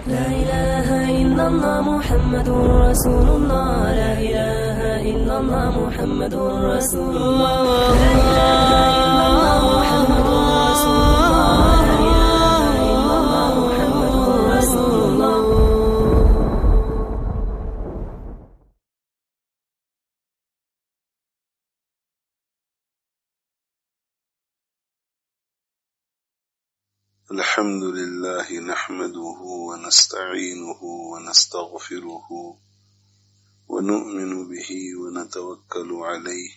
لا إله إلا الله محمد رسول الله. لا إله إلا الله محمد رسول الله. لا إله إلا الله محمد رسول الله. لا إله إلا الله محمد رسول الله. الحمد لله نحمده ونستعينه ونستغفره ونؤمن به ونتوكل عليه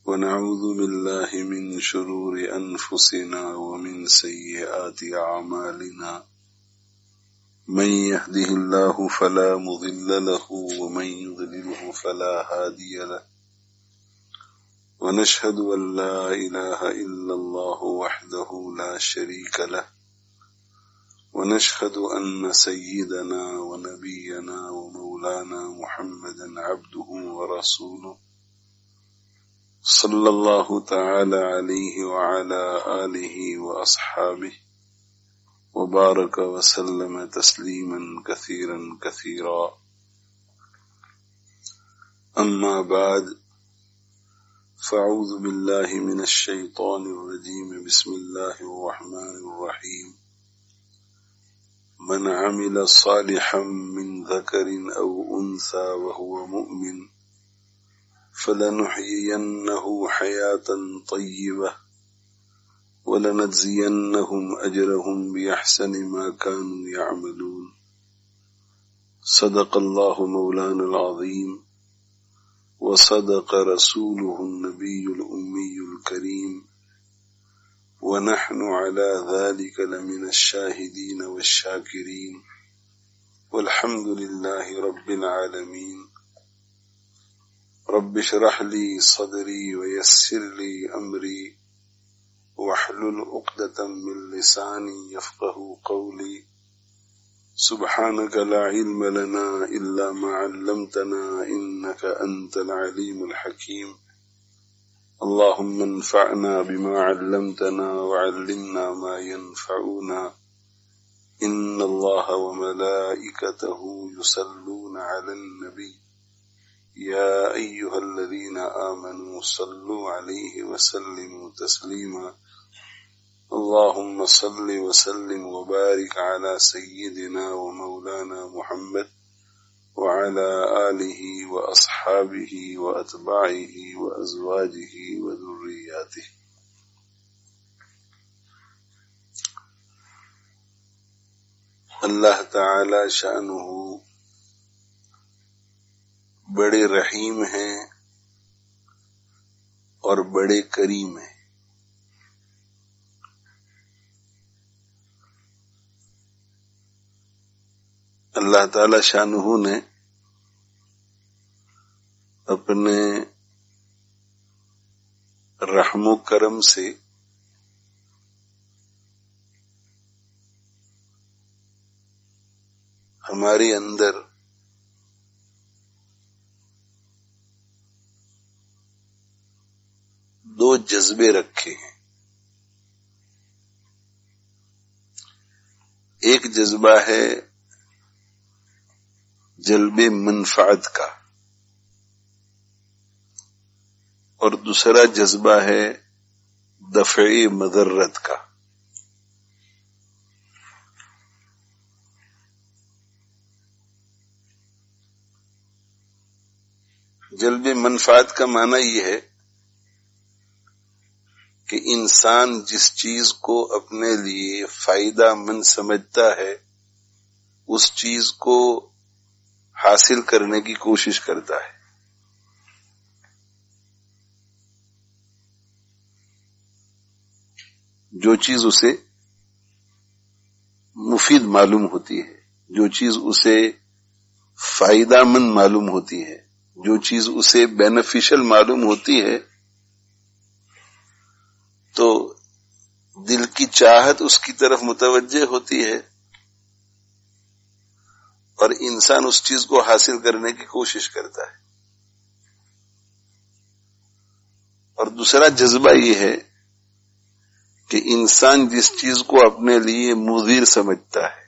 ونعوذ بالله من شرور أنفسنا ومن سيئات أعمالنا من يهده الله فلا مضل له ومن يضلله فلا هادي له ونشهد أن لا إله إلا الله وحده لا شريك له ونشهد أن سيدنا ونبينا ومولانا محمدا عبده ورسوله صلى الله تعالى عليه وعلى آله وأصحابه وبارك وسلم تسليما كثيرا كثيرا. أما بعد، فأعوذ بالله من الشيطان الرجيم. بسم الله الرحمن الرحيم. من عمل صالحا من ذكر أو أنثى وهو مؤمن فلنحيينه حياة طيبة ولنجزينهم أجرهم بأحسن ما كانوا يعملون. صدق الله مولانا العظيم وصدق رسوله النبي الأمي الكريم ونحن على ذلك لمن الشاهدين والشاكرين والحمد لله رب العالمين. رب اشرح لي صدري ويسر لي أمري واحلل عقدة من لساني يفقه قولي. سبحانك لا علم لنا إلا ما علمتنا إنك أنت العليم الحكيم. اللهم انفعنا بما علمتنا وعلمنا ما ينفعنا. إن الله وملائكته يصلون على النبي يا أيها الذين آمنوا صلوا عليه وسلموا تسليما. اللهم صل وسلم وبارك على سيدنا ومولانا محمد وعلى آله وأصحابه وأتباعه وأزواجه وذرياته. اللہ تعالی شأنہ بڑے رحیم ہیں اور بڑے کریم ہیں. اللہ تعالی شانہ نے اپنے رحم و کرم سے ہمارے اندر دو جذبے رکھے ہیں. ایک جذبہ ہے جلب منفعت کا اور دوسرا جذبہ ہے دفع مضرت کا. جلب منفعت کا معنی یہ ہے کہ انسان جس چیز کو اپنے لیے فائدہ مند سمجھتا ہے اس چیز کو حاصل کرنے کی کوشش کرتا ہے. جو چیز اسے مفید معلوم ہوتی ہے، جو چیز اسے فائدہ مند معلوم ہوتی ہے، جو چیز اسے بینیفیشل معلوم ہوتی ہے، تو دل کی چاہت اس کی طرف متوجہ ہوتی ہے اور انسان اس چیز کو حاصل کرنے کی کوشش کرتا ہے. اور دوسرا جذبہ یہ ہے کہ انسان جس چیز کو اپنے لیے مضر سمجھتا ہے،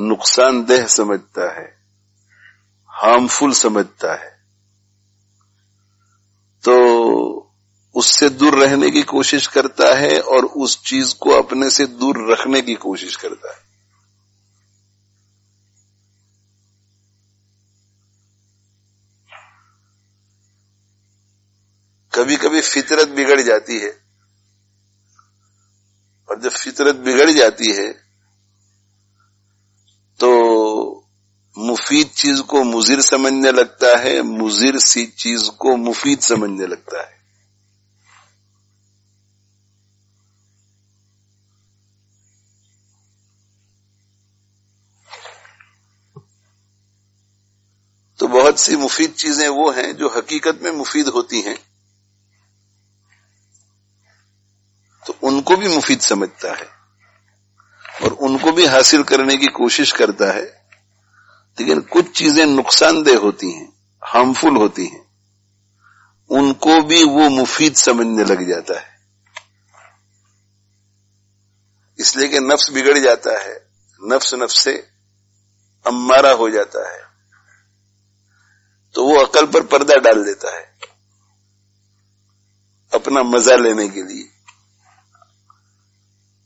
نقصان دہ سمجھتا ہے، ہارمفل سمجھتا ہے، تو اس سے دور رہنے کی کوشش کرتا ہے اور اس چیز کو اپنے سے دور رکھنے کی کوشش کرتا ہے۔ کبھی کبھی فطرت بگڑ جاتی ہے، اور جب فطرت بگڑ جاتی ہے تو مفید چیز کو مضر سمجھنے لگتا ہے، مضر سی چیز کو مفید سمجھنے لگتا ہے۔ تو بہت سی مفید چیزیں وہ ہیں جو حقیقت میں مفید ہوتی ہیں، تو ان کو بھی مفید سمجھتا ہے اور ان کو بھی حاصل کرنے کی کوشش کرتا ہے، لیکن کچھ چیزیں نقصان دہ ہوتی ہیں، ہارمفل ہوتی ہیں، ان کو بھی وہ مفید سمجھنے لگ جاتا ہے، اس لیے کہ نفس بگڑ جاتا ہے، نفس سے امارہ ہو جاتا ہے، تو وہ عقل پر پردہ ڈال دیتا ہے اپنا مزہ لینے کے لیے۔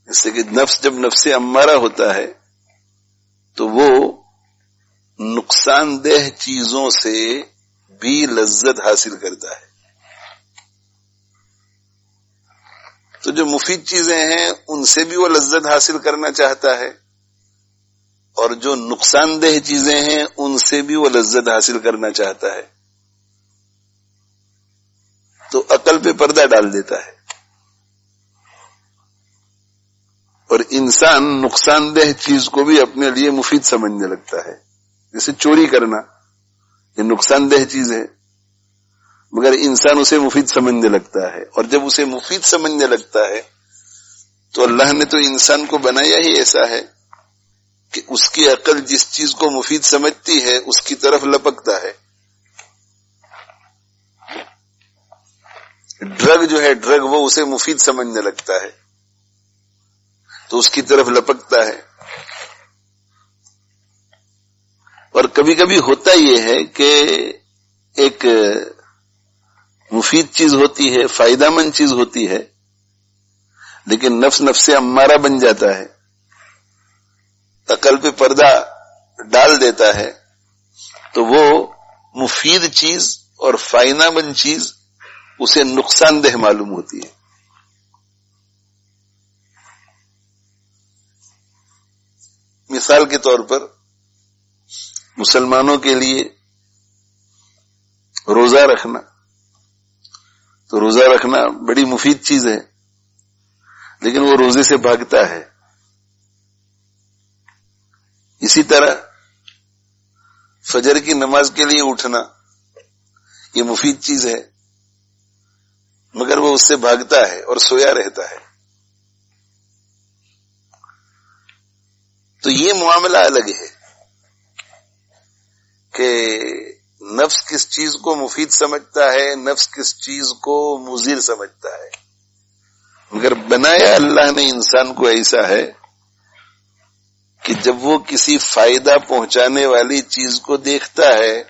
اس سے کہ نفس جب نفس امارہ ہوتا ہے تو وہ نقصان دہ چیزوں سے بھی لذت حاصل کرتا ہے۔ تو جو مفید چیزیں ہیں ان سے بھی وہ لذت حاصل کرنا چاہتا ہے، اور جو نقصان دہ چیزیں ہیں ان سے بھی وہ لذت حاصل کرنا چاہتا ہے، تو عقل پہ پردہ ڈال دیتا ہے، اور انسان نقصان دہ چیز کو بھی اپنے لیے مفید سمجھنے لگتا ہے۔ جیسے چوری کرنا، یہ نقصان دہ چیز ہے مگر انسان اسے مفید سمجھنے لگتا ہے، اور جب اسے مفید سمجھنے لگتا ہے تو اللہ نے تو انسان کو بنایا ہی ایسا ہے کہ اس کی عقل جس چیز کو مفید سمجھتی ہے اس کی طرف لپکتا ہے۔ ڈرگ جو ہے، ڈرگ وہ اسے مفید سمجھنے لگتا ہے تو اس کی طرف لپکتا ہے۔ اور کبھی کبھی ہوتا یہ ہے کہ ایک مفید چیز ہوتی ہے، فائدہ مند چیز ہوتی ہے، لیکن نفس امارہ بن جاتا ہے، عقل پہ پردہ ڈال دیتا ہے، تو وہ مفید چیز اور فائدہ مند چیز اسے نقصان دہ معلوم ہوتی ہے۔ مثال کے طور پر مسلمانوں کے لیے روزہ رکھنا، تو روزہ رکھنا بڑی مفید چیز ہے، لیکن وہ روزے سے بھاگتا ہے۔ اسی طرح فجر کی نماز کے لیے اٹھنا یہ مفید چیز ہے، مگر وہ اس سے بھاگتا ہے اور سویا رہتا ہے۔ تو یہ معاملہ الگ ہے کہ نفس کس چیز کو مفید سمجھتا ہے، نفس کس چیز کو مضر سمجھتا ہے، مگر بنایا اللہ نے انسان کو ایسا ہے کہ جب وہ کسی فائدہ پہنچانے والی چیز کو دیکھتا ہے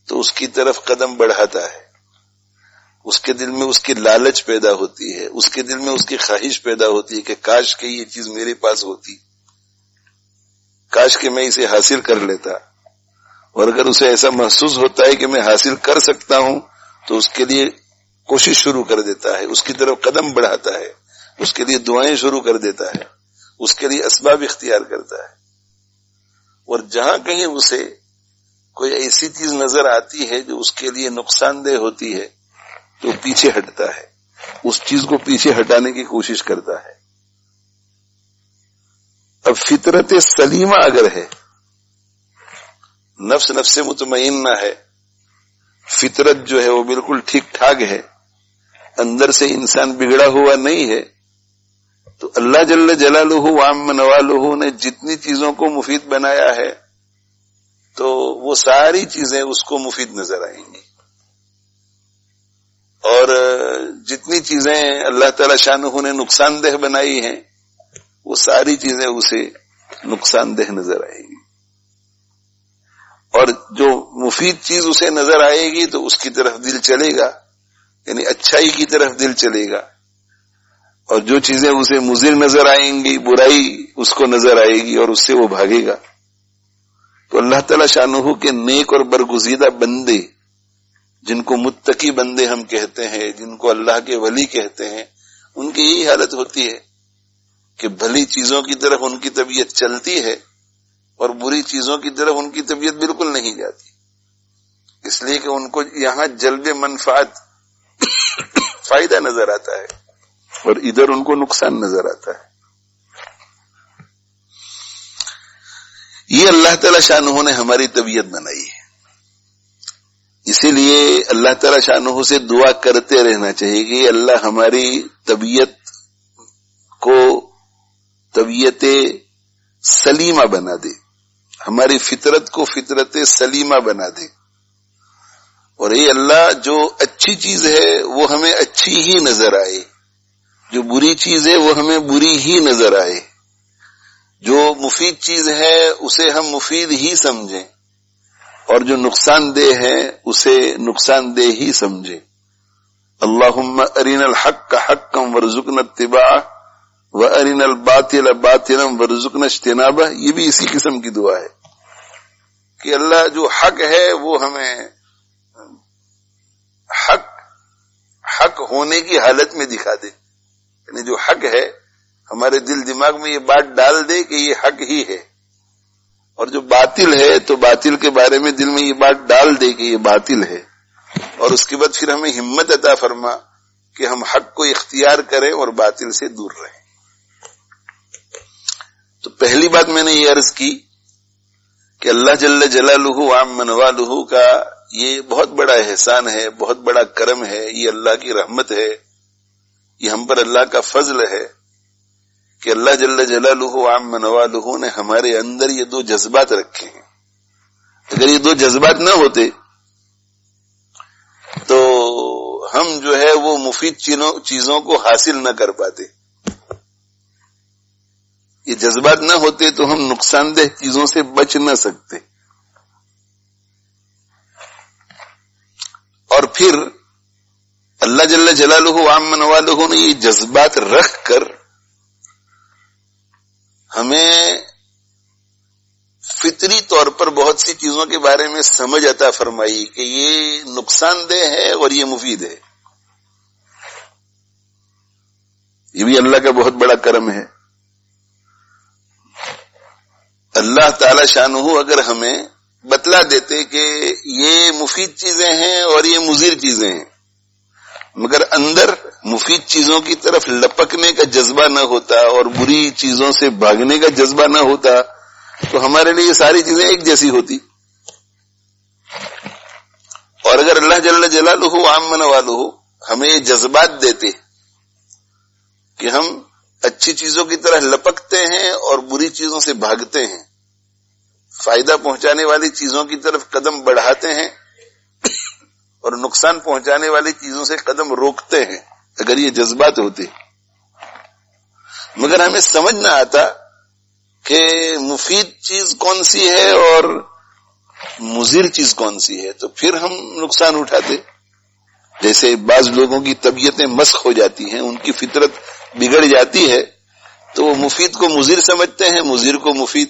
تو اس کی طرف قدم بڑھاتا ہے، اس کے دل میں اس کی لالچ پیدا ہوتی ہے، اس کے دل میں اس کی خواہش پیدا ہوتی ہے کہ کاش کہ یہ چیز میرے پاس ہوتی، کاش کہ میں اسے حاصل کر لیتا۔ اور اگر اسے ایسا محسوس ہوتا ہے کہ میں حاصل کر سکتا ہوں تو اس کے لیے کوشش شروع کر دیتا ہے، اس کی طرف قدم بڑھاتا ہے، اس کے لیے دعائیں شروع کر دیتا ہے، اس کے لیے اسباب اختیار کرتا ہے۔ اور جہاں کہیں اسے کوئی ایسی چیز نظر آتی ہے جو اس کے لیے نقصان دہ ہوتی ہے تو پیچھے ہٹتا ہے، اس چیز کو پیچھے ہٹانے کی کوشش کرتا ہے۔ اب فطرت سلیمہ اگر ہے، نفس مطمئنہ ہے، فطرت جو ہے وہ بالکل ٹھیک ٹھاک ہے، اندر سے انسان بگڑا ہوا نہیں ہے، تو اللہ جل جلالہ وعم نوالہ نے جتنی چیزوں کو مفید بنایا ہے تو وہ ساری چیزیں اس کو مفید نظر آئیں گی، اور جتنی چیزیں اللہ تعالی شانہ نے نقصان دہ بنائی ہیں وہ ساری چیزیں اسے نقصان دہ نظر آئیں گی۔ اور جو مفید چیز اسے نظر آئے گی تو اس کی طرف دل چلے گا، یعنی اچھائی کی طرف دل چلے گا، اور جو چیزیں اسے مضر نظر آئیں گی، برائی اس کو نظر آئے گی اور اس سے وہ بھاگے گا۔ تو اللہ تعالی شانہ کے نیک اور برگزیدہ بندے، جن کو متقی بندے ہم کہتے ہیں، جن کو اللہ کے ولی کہتے ہیں، ان کی یہی حالت ہوتی ہے کہ بھلی چیزوں کی طرف ان کی طبیعت چلتی ہے اور بری چیزوں کی طرف ان کی طبیعت بالکل نہیں جاتی، اس لیے کہ ان کو یہاں جلب منفعت فائدہ نظر آتا ہے اور ادھر ان کو نقصان نظر آتا ہے۔ یہ اللہ تعالی شانہ نے ہماری طبیعت بنائی ہے، اسی لیے اللہ تعالی شانہ سے دعا کرتے رہنا چاہیے کہ اللہ ہماری طبیعت کو طبیعت سلیمہ بنا دے، ہماری فطرت کو فطرت سلیمہ بنا دے، اور اے اللہ جو اچھی چیز ہے وہ ہمیں اچھی ہی نظر آئے، جو بری چیز ہے وہ ہمیں بری ہی نظر آئے، جو مفید چیز ہے اسے ہم مفید ہی سمجھیں، اور جو نقصان دہ ہے اسے نقصان دہ ہی سمجھیں۔ اللہم ارنا الحق حقا وارزقنا اتباعہ وارنا الباطل باطلا وارزقنا اجتنابہ، یہ بھی اسی قسم کی دعا ہے کہ اللہ جو حق ہے وہ ہمیں حق ہونے کی حالت میں دکھا دے، یعنی جو حق ہے ہمارے دل دماغ میں یہ بات ڈال دے کہ یہ حق ہی ہے، اور جو باطل ہے تو باطل کے بارے میں دل میں یہ بات ڈال دے کہ یہ باطل ہے، اور اس کے بعد پھر ہمیں ہمت عطا فرما کہ ہم حق کو اختیار کریں اور باطل سے دور رہیں۔ تو پہلی بات میں نے یہ عرض کی کہ اللہ جل جلالہ وعم نوالہ کا یہ بہت بڑا احسان ہے، بہت بڑا کرم ہے، یہ اللہ کی رحمت ہے، یہ ہم پر اللہ کا فضل ہے کہ اللہ جل جلالہ وعم نوالہ نے ہمارے اندر یہ دو جذبات رکھے ہیں۔ اگر یہ دو جذبات نہ ہوتے تو ہم جو ہے وہ مفید چیزوں کو حاصل نہ کر پاتے، یہ جذبات نہ ہوتے تو ہم نقصان دہ چیزوں سے بچ نہ سکتے، اور پھر اللہ جل جلالہ وعم نوالہ نے یہ جذبات رکھ کر ہمیں فطری طور پر بہت سی چیزوں کے بارے میں سمجھ عطا فرمائی کہ یہ نقصان دہ ہے اور یہ مفید ہے۔ یہ بھی اللہ کا بہت بڑا کرم ہے۔ اللہ تعالی شانہ اگر ہمیں بتلا دیتے کہ یہ مفید چیزیں ہیں اور یہ مضر چیزیں ہیں، مگر اندر مفید چیزوں کی طرف لپکنے کا جذبہ نہ ہوتا اور بری چیزوں سے بھاگنے کا جذبہ نہ ہوتا تو ہمارے لیے یہ ساری چیزیں ایک جیسی ہوتی، اور اگر اللہ جل جلالہ وعم نوالہ ہمیں یہ جذبات دیتے کہ ہم اچھی چیزوں کی طرح لپکتے ہیں اور بری چیزوں سے بھاگتے ہیں، فائدہ پہنچانے والی چیزوں کی طرف قدم بڑھاتے ہیں اور نقصان پہنچانے والی چیزوں سے قدم روکتے ہیں، اگر یہ جذبات ہوتے، مگر ہمیں سمجھ نہ آتا کہ مفید چیز کون سی ہے اور مضر چیز کون سی ہے، تو پھر ہم نقصان اٹھاتے۔ جیسے بعض لوگوں کی طبیعتیں مسخ ہو جاتی ہیں، ان کی فطرت بگڑ جاتی ہے، تو وہ مفید کو مضر سمجھتے ہیں، مضر کو مفید،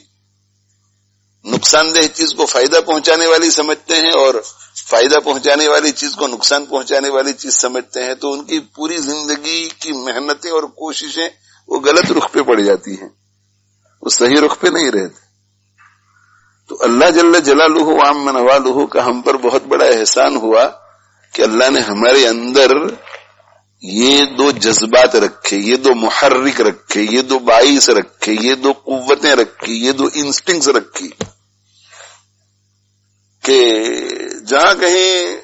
نقصان دہ چیز کو فائدہ پہنچانے والی سمجھتے ہیں اور فائدہ پہنچانے والی چیز کو نقصان پہنچانے والی چیز سمجھتے ہیں، تو ان کی پوری زندگی کی محنتیں اور کوششیں وہ غلط رخ پہ پڑ جاتی ہیں، وہ صحیح رخ پہ نہیں رہتے۔ تو اللہ جل جلالہ وعم نوالہ کا ہم پر بہت بڑا احسان ہوا کہ اللہ نے ہمارے اندر یہ دو جذبات رکھے، یہ دو محرک رکھے، یہ دو باعث رکھے، یہ دو قوتیں رکھی، یہ دو انسٹنگز رکھی کہ جہاں کہیں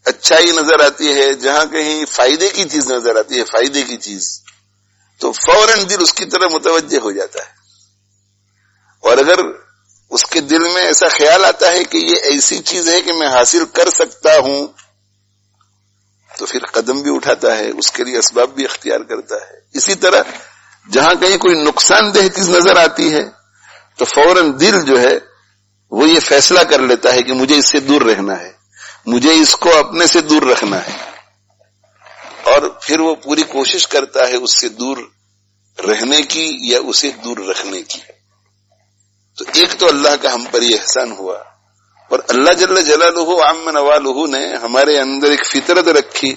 اچھائی نظر آتی ہے، جہاں کہیں فائدے کی چیز نظر آتی ہے، فائدے کی چیز، تو فوراً دل اس کی طرف متوجہ ہو جاتا ہے، اور اگر اس کے دل میں ایسا خیال آتا ہے کہ یہ ایسی چیز ہے کہ میں حاصل کر سکتا ہوں، تو پھر قدم بھی اٹھاتا ہے، اس کے لیے اسباب بھی اختیار کرتا ہے۔ اسی طرح جہاں کہیں کوئی نقصان دہ چیز نظر آتی ہے تو فوراً دل جو ہے وہ یہ فیصلہ کر لیتا ہے کہ مجھے اس سے دور رہنا ہے، مجھے اس کو اپنے سے دور رکھنا ہے، اور پھر وہ پوری کوشش کرتا ہے اس سے دور رہنے کی یا اسے دور رکھنے کی۔ تو ایک تو اللہ کا ہم پر یہ احسان ہوا، اور اللہ جل جلالہ عم نوالہ نے ہمارے اندر ایک فطرت رکھی،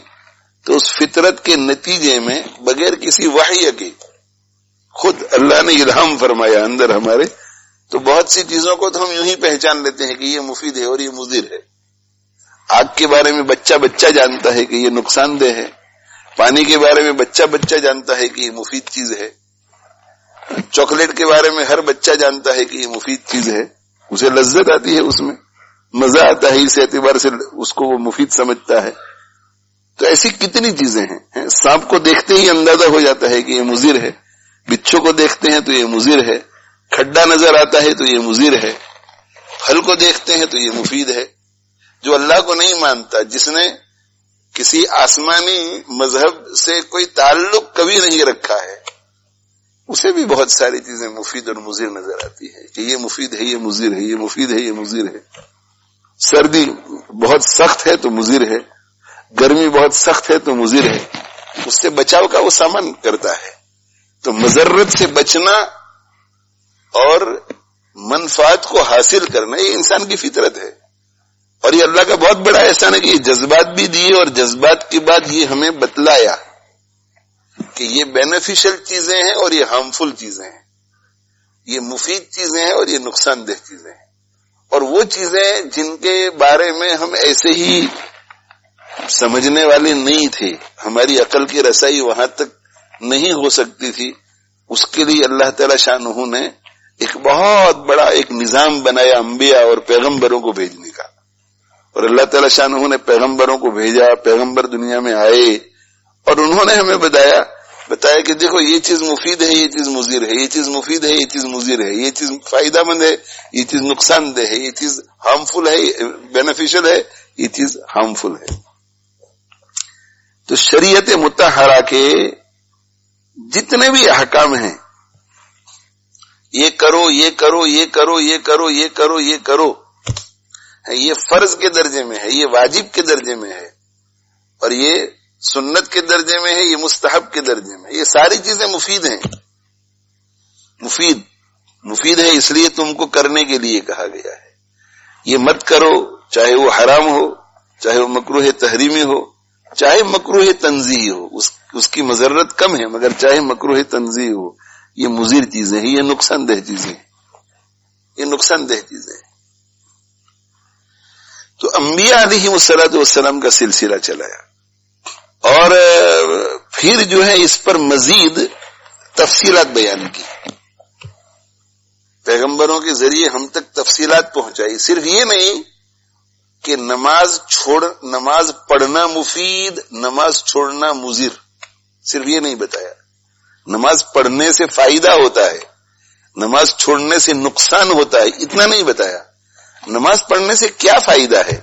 تو اس فطرت کے نتیجے میں بغیر کسی وحی کے خود اللہ نے الہام فرمایا اندر ہمارے، تو بہت سی چیزوں کو تو ہم یوں ہی پہچان لیتے ہیں کہ یہ مفید ہے اور یہ مضر ہے۔ آگ کے بارے میں بچہ بچہ جانتا ہے کہ یہ نقصان دہ ہے، پانی کے بارے میں بچہ بچہ جانتا ہے کہ یہ مفید چیز ہے، چاکلیٹ کے بارے میں ہر بچہ جانتا ہے کہ یہ مفید چیز ہے، اسے لذت آتی ہے، اس میں مزہ آتا ہے، اس اعتبار سے اس کو وہ مفید سمجھتا ہے۔ تو ایسی کتنی چیزیں ہیں، سانپ کو دیکھتے ہی اندازہ ہو جاتا ہے کہ یہ مضر ہے، بچھو کو دیکھتے ہیں تو یہ مضر ہے، کھڈا نظر آتا ہے تو یہ مضر ہے، پھل کو دیکھتے ہیں تو یہ مفید ہے۔ جو اللہ کو نہیں مانتا، جس نے کسی آسمانی مذہب سے کوئی تعلق کبھی نہیں رکھا ہے، اسے بھی بہت ساری چیزیں مفید اور مضر نظر آتی ہے کہ یہ مفید ہے، یہ مضر ہے، یہ مفید ہے، یہ مضر ہے۔ سردی بہت سخت ہے تو مضر ہے، گرمی بہت سخت ہے تو مضر ہے، اس سے بچاؤ کا وہ سامان کرتا ہے۔ تو مضرت سے بچنا اور منفعت کو حاصل کرنا یہ انسان کی فطرت ہے، اور یہ اللہ کا بہت بڑا احسان ہے کہ یہ جذبات بھی دیے، اور جذبات کے بعد یہ ہمیں بتلایا کہ یہ بینیفیشل چیزیں ہیں اور یہ ہارمفل چیزیں ہیں، یہ مفید چیزیں ہیں اور یہ نقصان دہ چیزیں ہیں۔ اور وہ چیزیں جن کے بارے میں ہم ایسے ہی سمجھنے والے نہیں تھے، ہماری عقل کی رسائی وہاں تک نہیں ہو سکتی تھی، اس کے لیے اللہ تعالی شانہ نے ایک بہت بڑا ایک نظام بنایا انبیاء اور پیغمبروں کو بھیجنے کا۔ اور اللہ تعالی شانہ نے پیغمبروں کو بھیجا، پیغمبر دنیا میں آئے اور انہوں نے ہمیں بتایا کہ دیکھو یہ چیز مفید ہے، یہ چیز مضر ہے، یہ چیز مفید ہے، یہ چیز مضر ہے، یہ چیز فائدہ مند ہے، یہ چیز نقصان دہ ہے، یہ چیز ہارمفل ہے، بینیفیشل ہے، یہ چیز ہارمفل ہے۔ تو شریعت مطہرہ کے جتنے بھی احکام ہیں، یہ کرو، یہ کرو، یہ کرو، یہ کرو، یہ کرو، یہ کرو، یہ فرض کے درجے میں ہے، یہ واجب کے درجے میں ہے، اور یہ سنت کے درجے میں ہے، یہ مستحب کے درجے میں، یہ ساری چیزیں مفید ہیں۔ مفید ہے اس لیے تم کو کرنے کے لیے کہا گیا ہے۔ یہ مت کرو، چاہے وہ حرام ہو، چاہے وہ مکروہ تحریمی ہو، چاہے مکروہ تنزیہی ہو، اس کی مضرت کم ہے، مگر چاہے مکروہ تنزیہی ہو، یہ مضر چیزیں ہیں، یہ نقصان دہ چیزیں ہیں، یہ نقصان دہ چیزیں ہیں۔ تو انبیاء علیہ الصلوۃ والسلام کا سلسلہ چلایا، اور پھر جو ہے اس پر مزید تفصیلات بیان کی، پیغمبروں کے ذریعے ہم تک تفصیلات پہنچائی۔ صرف یہ نہیں کہ نماز پڑھنا مفید، نماز چھوڑنا مضر، صرف یہ نہیں بتایا۔ نماز پڑھنے سے فائدہ ہوتا ہے، نماز چھوڑنے سے نقصان ہوتا ہے، اتنا نہیں بتایا۔ نماز پڑھنے سے کیا فائدہ ہے،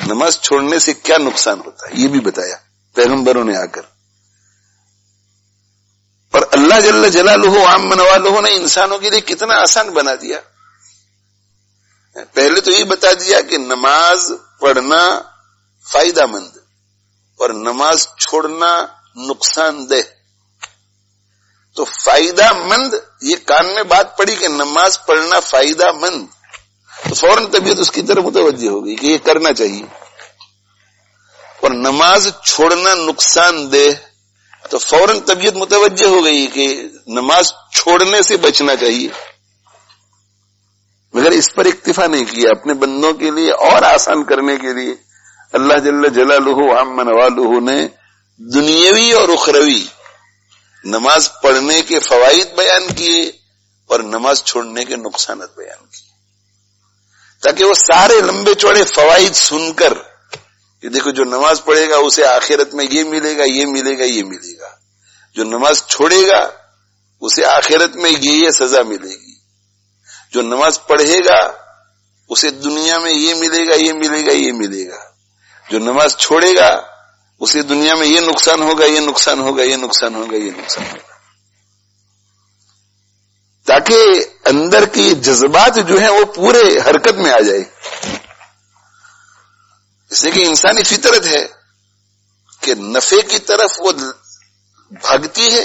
نماز چھوڑنے سے کیا نقصان ہوتا ہے، یہ بھی بتایا پیغمبروں نے آ کر۔ اور اللہ جل جلالہ عم نوالہ نے انسانوں کے لیے کتنا آسان بنا دیا۔ پہلے تو یہ بتا دیا کہ نماز پڑھنا فائدہ مند اور نماز چھوڑنا نقصان دہ۔ تو فائدہ مند، یہ کان میں بات پڑی کہ نماز پڑھنا فائدہ مند، تو فوراً طبیعت اس کی طرف متوجہ ہو گئی کہ یہ کرنا چاہیے۔ اور نماز چھوڑنا نقصان دہ، تو فوراً طبیعت متوجہ ہو گئی کہ نماز چھوڑنے سے بچنا چاہیے۔ مگر اس پر اکتفا نہیں کیا، اپنے بندوں کے لیے اور آسان کرنے کے لیے اللہ جل جلالہ عم نوالہ نے دنیاوی اور اخروی نماز پڑھنے کے فوائد بیان کیے اور نماز چھوڑنے کے نقصانات بیان کیے، تاکہ وہ سارے لمبے چوڑے فوائد سن کر کہ دیکھو جو نماز پڑھے گا اسے آخرت میں یہ ملے گا، یہ ملے گا، یہ ملے گا، جو نماز چھوڑے گا اسے آخرت میں یہ سزا ملے گی، جو نماز پڑھے گا اسے دنیا میں یہ ملے گا، یہ ملے گا، یہ ملے گا، جو نماز چھوڑے گا اسے دنیا میں یہ نقصان ہوگا، یہ نقصان ہوگا، یہ نقصان ہوگا، یہ نقصان ہوگا، تاکہ اندر کے جذبات جو ہیں وہ پورے حرکت میں آ جائے. اس لیے کہ انسانی فطرت ہے کہ نفع کی طرف وہ بھاگتی ہے.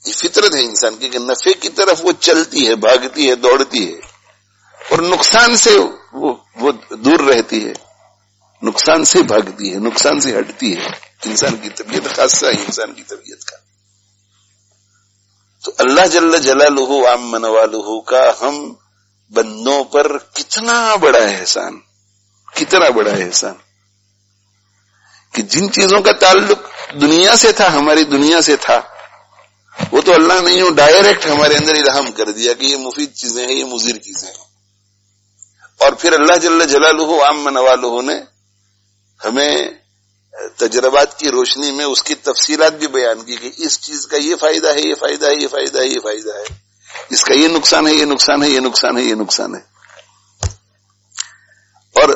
یہ فطرت ہے انسان کی کہ نفع کی طرف وہ چلتی ہے، بھاگتی ہے، دوڑتی ہے، اور نقصان سے وہ دور رہتی ہے، نقصان سے بھاگتی ہے، نقصان سے ہٹتی ہے. انسان کی طبیعت خاصہ ہے انسان کی طبیعت کا. تو اللہ جل جلالہ عم نوالہ کا ہم بندوں پر کتنا بڑا احسان، کتنا بڑا احسان کہ جن چیزوں کا تعلق دنیا سے تھا، ہماری دنیا سے تھا، وہ تو اللہ نے یوں ڈائریکٹ ہمارے اندر الہام کر دیا کہ یہ مفید چیزیں ہیں، یہ مضر چیزیں ہیں. اور پھر اللہ جل جلالہ عم نوالہ نے ہمیں تجربات کی روشنی میں اس کی تفصیلات بھی بیان کی کہ اس چیز کا یہ فائدہ ہے، یہ فائدہ ہے، یہ فائدہ ہے، یہ فائدہ ہے، اس کا یہ نقصان ہے، یہ نقصان ہے، یہ نقصان ہے، یہ نقصان ہے. اور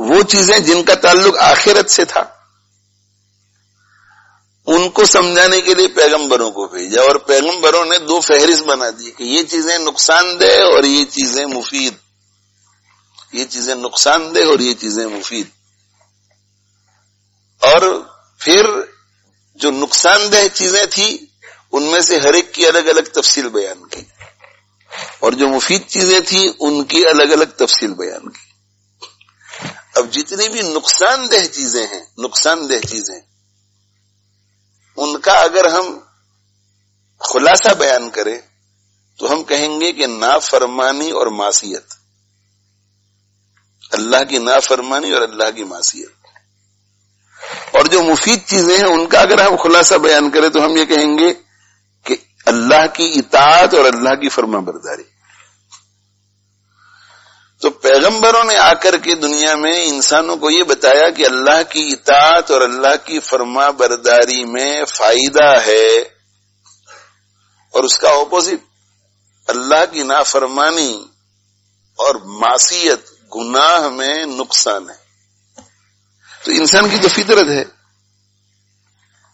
وہ چیزیں جن کا تعلق آخرت سے تھا ان کو سمجھانے کے لیے پیغمبروں کو بھیجا، اور پیغمبروں نے 2 فہرست بنا دی کہ یہ چیزیں نقصان دہ اور یہ چیزیں مفید، یہ چیزیں نقصان دہ اور یہ چیزیں مفید. اور پھر جو نقصان دہ چیزیں تھی ان میں سے ہر ایک کی الگ الگ تفصیل بیان کی، اور جو مفید چیزیں تھیں ان کی الگ الگ تفصیل بیان کی. اب جتنی بھی نقصان دہ چیزیں ہیں، نقصان دہ چیزیں، ان کا اگر ہم خلاصہ بیان کریں تو ہم کہیں گے کہ نافرمانی اور معصیت، اللہ کی نافرمانی اور اللہ کی معصیت. اور جو مفید چیزیں ہیں ان کا اگر ہم خلاصہ بیان کریں تو ہم یہ کہیں گے کہ اللہ کی اطاعت اور اللہ کی فرما برداری. تو پیغمبروں نے آ کر کے دنیا میں انسانوں کو یہ بتایا کہ اللہ کی اطاعت اور اللہ کی فرما برداری میں فائدہ ہے، اور اس کا اپوزٹ اللہ کی نافرمانی اور معصیت، گناہ میں نقصان ہے. تو انسان کی جو فطرت ہے،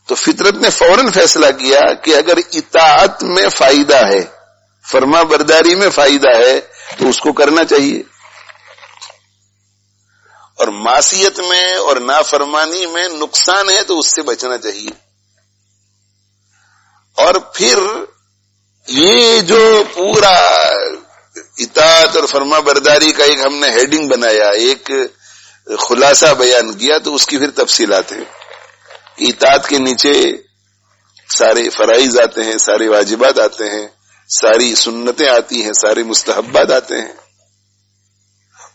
تو فطرت نے فوراً فیصلہ کیا کہ اگر اطاعت میں فائدہ ہے، فرما برداری میں فائدہ ہے تو اس کو کرنا چاہیے، اور معصیت میں اور نافرمانی میں نقصان ہے تو اس سے بچنا چاہیے. اور پھر یہ جو پورا اطاعت اور فرما برداری کا ایک ہم نے ہیڈنگ بنایا، ایک خلاصہ بیان کیا، تو اس کی پھر تفصیلات ہیں. اطاعت کے نیچے سارے فرائض آتے ہیں، سارے واجبات آتے ہیں، ساری سنتیں آتی ہیں، سارے مستحبات آتے ہیں،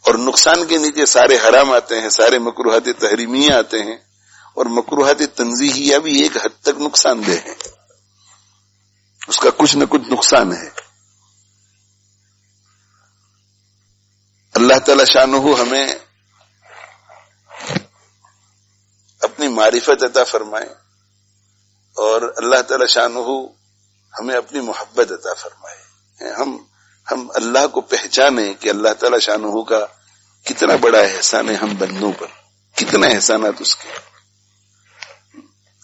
اور نقصان کے نیچے سارے حرام آتے ہیں، سارے مکروہات تحریمیہ آتے ہیں، اور مکروہات تنزیہیہ بھی ایک حد تک نقصان دہ ہیں، اس کا کچھ نہ کچھ نقصان ہے. اللہ تعالی شانہ ہمیں اپنی معرفت عطا فرمائے، اور اللہ تعالی شانہ ہمیں اپنی محبت عطا فرمائے. ہم اللہ کو پہچانیں کہ اللہ تعالی شانہ کا کتنا بڑا احسان ہے ہم بندوں پر، کتنا احسانات اس کے.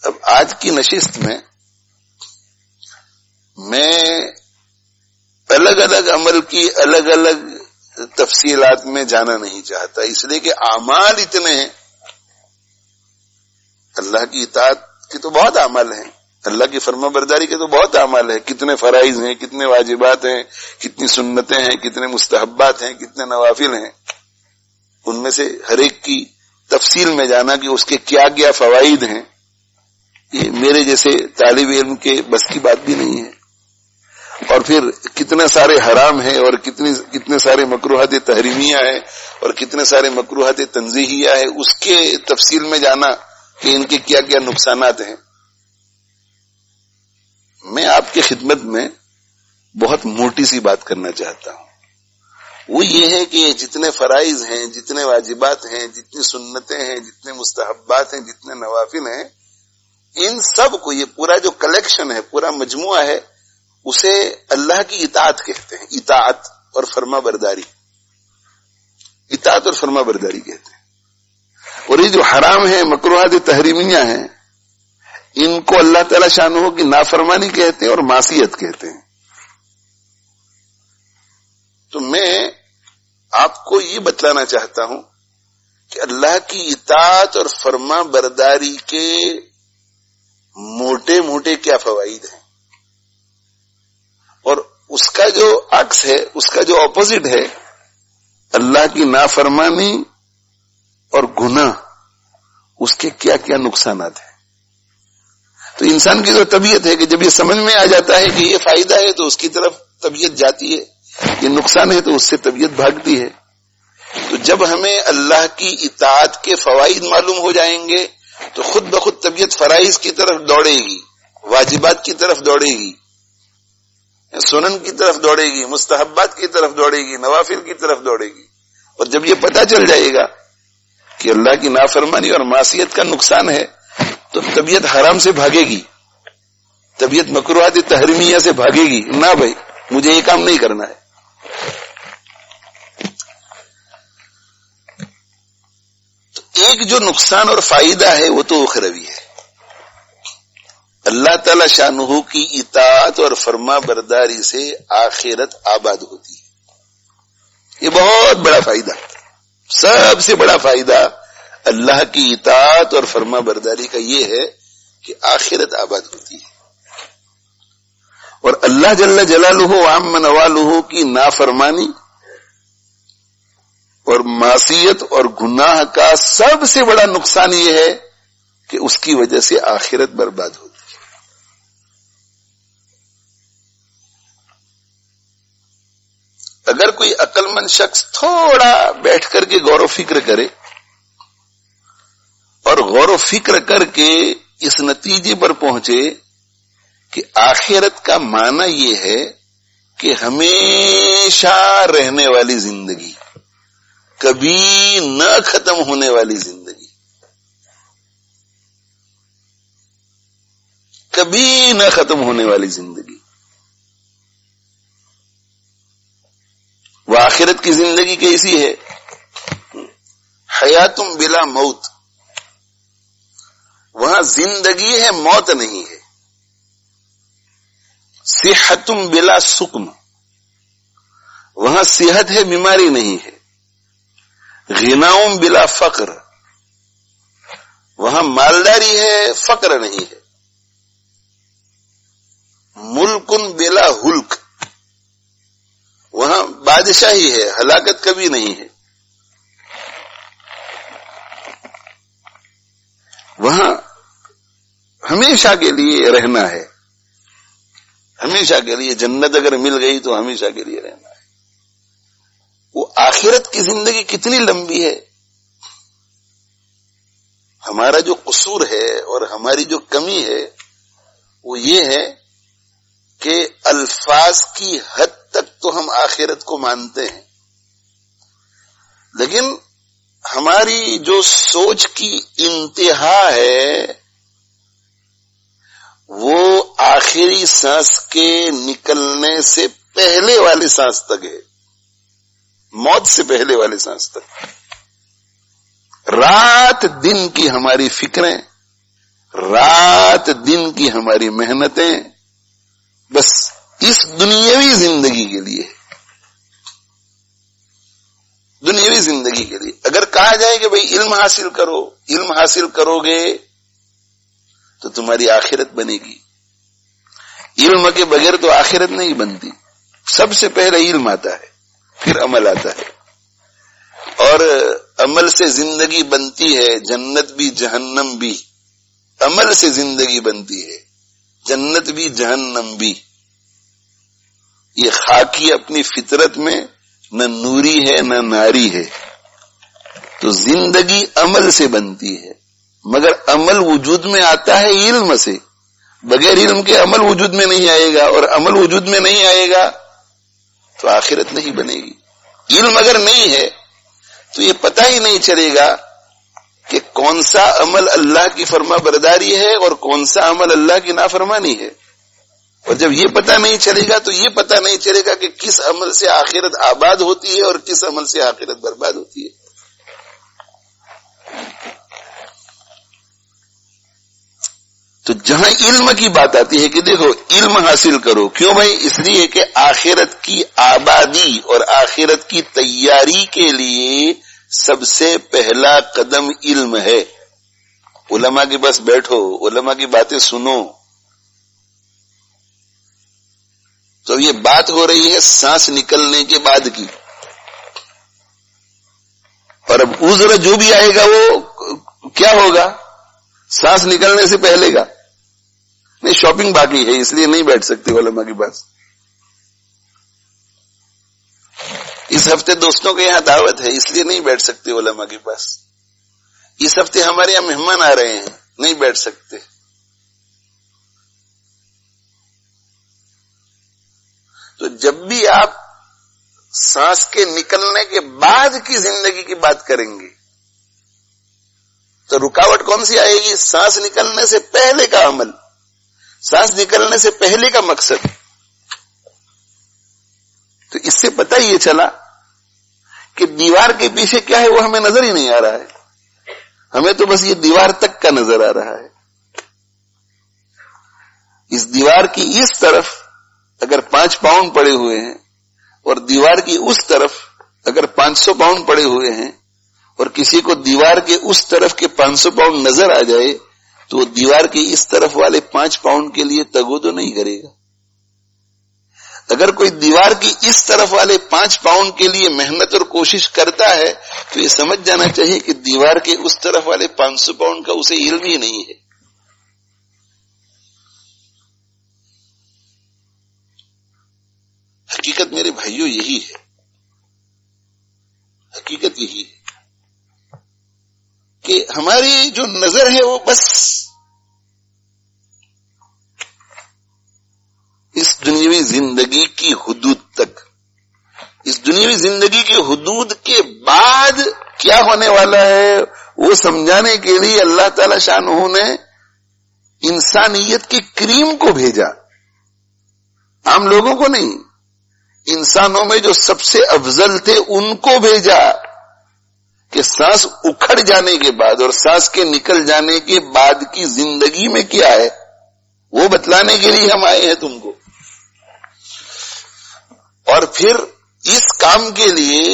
اب آج کی نشست میں الگ الگ عمل کی الگ الگ تفصیلات میں جانا نہیں چاہتا، اس لیے کہ اعمال اتنے ہیں. اللہ کی اطاعت کے تو بہت اعمال ہیں، اللہ کی فرما برداری کے تو بہت اعمال ہیں، کتنے فرائض ہیں، کتنے واجبات ہیں، کتنی سنتیں ہیں، کتنے مستحبات ہیں، کتنے نوافل ہیں. ان میں سے ہر ایک کی تفصیل میں جانا کہ اس کے کیا کیا فوائد ہیں، یہ میرے جیسے طالب علم کے بس کی بات بھی نہیں ہے. اور پھر کتنے سارے حرام ہیں، اور کتنے سارے مکروہات تحریمیہ ہیں، اور کتنے سارے مکروہات تنزیہیہ ہیں، اس کے تفصیل میں جانا کہ ان کے کیا کیا نقصانات ہیں. میں آپ کی خدمت میں بہت موٹی سی بات کرنا چاہتا ہوں، وہ یہ ہے کہ جتنے فرائض ہیں، جتنے واجبات ہیں، جتنی سنتیں ہیں، جتنے مستحبات ہیں، جتنے نوافل ہیں، ان سب کو، یہ پورا جو کلیکشن ہے، پورا مجموعہ ہے، اسے اللہ کی اطاعت کہتے ہیں. اطاعت اور فرما برداری، اطاعت اور فرما برداری کہتے ہیں. اور یہ جو حرام ہیں، مکروہات تحریمیہ ہیں، ان کو اللہ تعالی شانہ کی نافرمانی کہتے ہیں اور معصیت کہتے ہیں. تو میں آپ کو یہ بتلانا چاہتا ہوں کہ اللہ کی اطاعت اور فرما برداری کے موٹے موٹے کیا فوائد ہیں، اور اس کا جو عکس ہے، اس کا جو اپوزٹ ہے، اللہ کی نافرمانی اور گناہ، اس کے کیا کیا نقصانات ہیں۔ تو انسان کی جو طبیعت ہے کہ جب یہ سمجھ میں آ جاتا ہے کہ یہ فائدہ ہے تو اس کی طرف طبیعت جاتی ہے، یہ نقصان ہے تو اس سے طبیعت بھاگتی ہے۔ تو جب ہمیں اللہ کی اطاعت کے فوائد معلوم ہو جائیں گے تو خود بخود طبیعت فرائض کی طرف دوڑے گی، واجبات کی طرف دوڑے گی، سنن کی طرف دوڑے گی، مستحبات کی طرف دوڑے گی، نوافل کی طرف دوڑے گی۔ اور جب یہ پتہ چل جائے گا کہ اللہ کی نافرمانی اور معصیت کا نقصان ہے تو طبیعت حرام سے بھاگے گی، طبیعت مکروہات تحریمیہ سے بھاگے گی، نہ بھائی مجھے یہ کام نہیں کرنا ہے۔ تو ایک جو نقصان اور فائدہ ہے وہ تو اخروی ہے، اللہ تعالی شانہ کی اطاعت اور فرما برداری سے آخرت آباد ہوتی ہے۔ یہ بہت بڑا فائدہ، سب سے بڑا فائدہ اللہ کی اطاعت اور فرما برداری کا یہ ہے کہ آخرت آباد ہوتی ہے، اور اللہ جل جلالہ وعم نوالہ کی نافرمانی اور معصیت اور گناہ کا سب سے بڑا نقصان یہ ہے کہ اس کی وجہ سے آخرت برباد ہوتی ہے۔ اگر کوئی عقل مند شخص تھوڑا بیٹھ کر کے غور و فکر کرے اور غور و فکر کر کے اس نتیجے پر پہنچے کہ آخرت کا معنی یہ ہے کہ ہمیشہ رہنے والی زندگی، کبھی نہ ختم ہونے والی زندگی، کبھی نہ ختم ہونے والی زندگی، وہ آخرت کی زندگی کیسی ہے؟ حیاتم بلا موت، وہاں زندگی ہے، موت نہیں ہے۔ صحتم بلا سقم، وہاں صحت ہے، بیماری نہیں ہے۔ غناؤم بلا فقر، وہاں مالداری ہے، فقر نہیں ہے۔ ملکن بلا ہلک، وہاں بادشاہی ہے، ہلاکت کبھی نہیں ہے۔ وہاں ہمیشہ کے لیے رہنا ہے، ہمیشہ کے لیے، جنت اگر مل گئی تو ہمیشہ کے لیے رہنا ہے۔ وہ آخرت کی زندگی کتنی لمبی ہے۔ ہمارا جو قصور ہے اور ہماری جو کمی ہے وہ یہ ہے کہ الفاظ کی حد تک تو ہم آخرت کو مانتے ہیں، لیکن ہماری جو سوچ کی انتہا ہے وہ آخری سانس کے نکلنے سے پہلے والی سانس تک ہے، موت سے پہلے والی سانس تک۔ رات دن کی ہماری فکریں، رات دن کی ہماری محنتیں بس اس دنیاوی زندگی کے لیے، دنیاوی زندگی کے لیے۔ اگر کہا جائے کہ بھئی علم حاصل کرو، علم حاصل کرو گے تو تمہاری آخرت بنے گی، علم کے بغیر تو آخرت نہیں بنتی۔ سب سے پہلے علم آتا ہے، پھر عمل آتا ہے، اور عمل سے زندگی بنتی ہے، جنت بھی جہنم بھی۔ عمل سے زندگی بنتی ہے، جنت بھی جہنم بھی۔ یہ خاکی اپنی فطرت میں نہ نوری ہے نہ ناری ہے۔ تو زندگی عمل سے بنتی ہے، مگر عمل وجود میں آتا ہے علم سے۔ بغیر علم کے عمل وجود میں نہیں آئے گا، اور عمل وجود میں نہیں آئے گا تو آخرت نہیں بنے گی۔ علم اگر نہیں ہے تو یہ پتہ ہی نہیں چلے گا کہ کون سا عمل اللہ کی فرما برداری ہے اور کون سا عمل اللہ کی نافرمانی ہے۔ اور جب یہ پتہ نہیں چلے گا تو یہ پتہ نہیں چلے گا کہ کس عمل سے آخرت آباد ہوتی ہے اور کس عمل سے آخرت برباد ہوتی ہے۔ تو جہاں علم کی بات آتی ہے کہ دیکھو علم حاصل کرو، کیوں بھائی؟ اس لیے کہ آخرت کی آبادی اور آخرت کی تیاری کے لیے سب سے پہلا قدم علم ہے۔ علماء کے پاس بیٹھو، علماء کی باتیں سنو۔ تو یہ بات ہو رہی ہے سانس نکلنے کے بعد کی، اور اب عذر جو بھی آئے گا وہ کیا ہوگا؟ سانس نکلنے سے پہلے کا نہیں، شاپنگ باقی ہے اس لیے نہیں بیٹھ سکتے علماء کے پاس۔ اس ہفتے دوستوں کے یہاں دعوت ہے اس لیے نہیں بیٹھ سکتے علماء کے پاس۔ اس ہفتے ہمارے یہاں مہمان آ رہے ہیں، نہیں بیٹھ سکتے۔ تو جب بھی آپ سانس کے نکلنے کے بعد کی زندگی کی بات کریں گے تو رکاوٹ کون سی آئے گی؟ سانس نکلنے سے پہلے کا عمل، سانس نکلنے سے پہلے کا مقصد۔ تو اس سے پتہ یہ چلا کہ دیوار کے پیچھے کیا ہے وہ ہمیں نظر ہی نہیں آ رہا ہے، ہمیں تو بس یہ دیوار تک کا نظر آ رہا ہے۔ اس دیوار کی اس طرف اگر 5 پاؤنڈ پڑے ہوئے ہیں اور دیوار کی اس طرف اگر 500 پاؤنڈ پڑے ہوئے ہیں، اور کسی کو دیوار کے اس طرف کے 500 پاؤنڈ نظر آ جائے تو وہ دیوار کے اس طرف والے 5 پاؤنڈ کے لیے تگودو نہیں کرے گا۔ اگر کوئی دیوار کی اس طرف والے 5 پاؤنڈ کے لیے محنت اور کوشش کرتا ہے تو یہ سمجھ جانا چاہیے کہ دیوار کے اس طرف والے 500 پاؤنڈ کا اسے علم ہی نہیں ہے۔ حقیقت میرے بھائیوں یہی ہے، حقیقت یہی ہے کہ ہماری جو نظر ہے وہ بس اس دنیاوی زندگی کی حدود تک، اس دنیاوی زندگی کی حدود کے بعد کیا ہونے والا ہے وہ سمجھانے کے لیے اللہ تعالی شانہ نے انسانیت کے کریم کو بھیجا، عام لوگوں کو نہیں، انسانوں میں جو سب سے افضل تھے ان کو بھیجا کہ سانس اکھڑ جانے کے بعد اور سانس کے نکل جانے کے بعد کی زندگی میں کیا ہے وہ بتلانے کے لیے ہم آئے ہیں تم کو۔ اور پھر اس کام کے لیے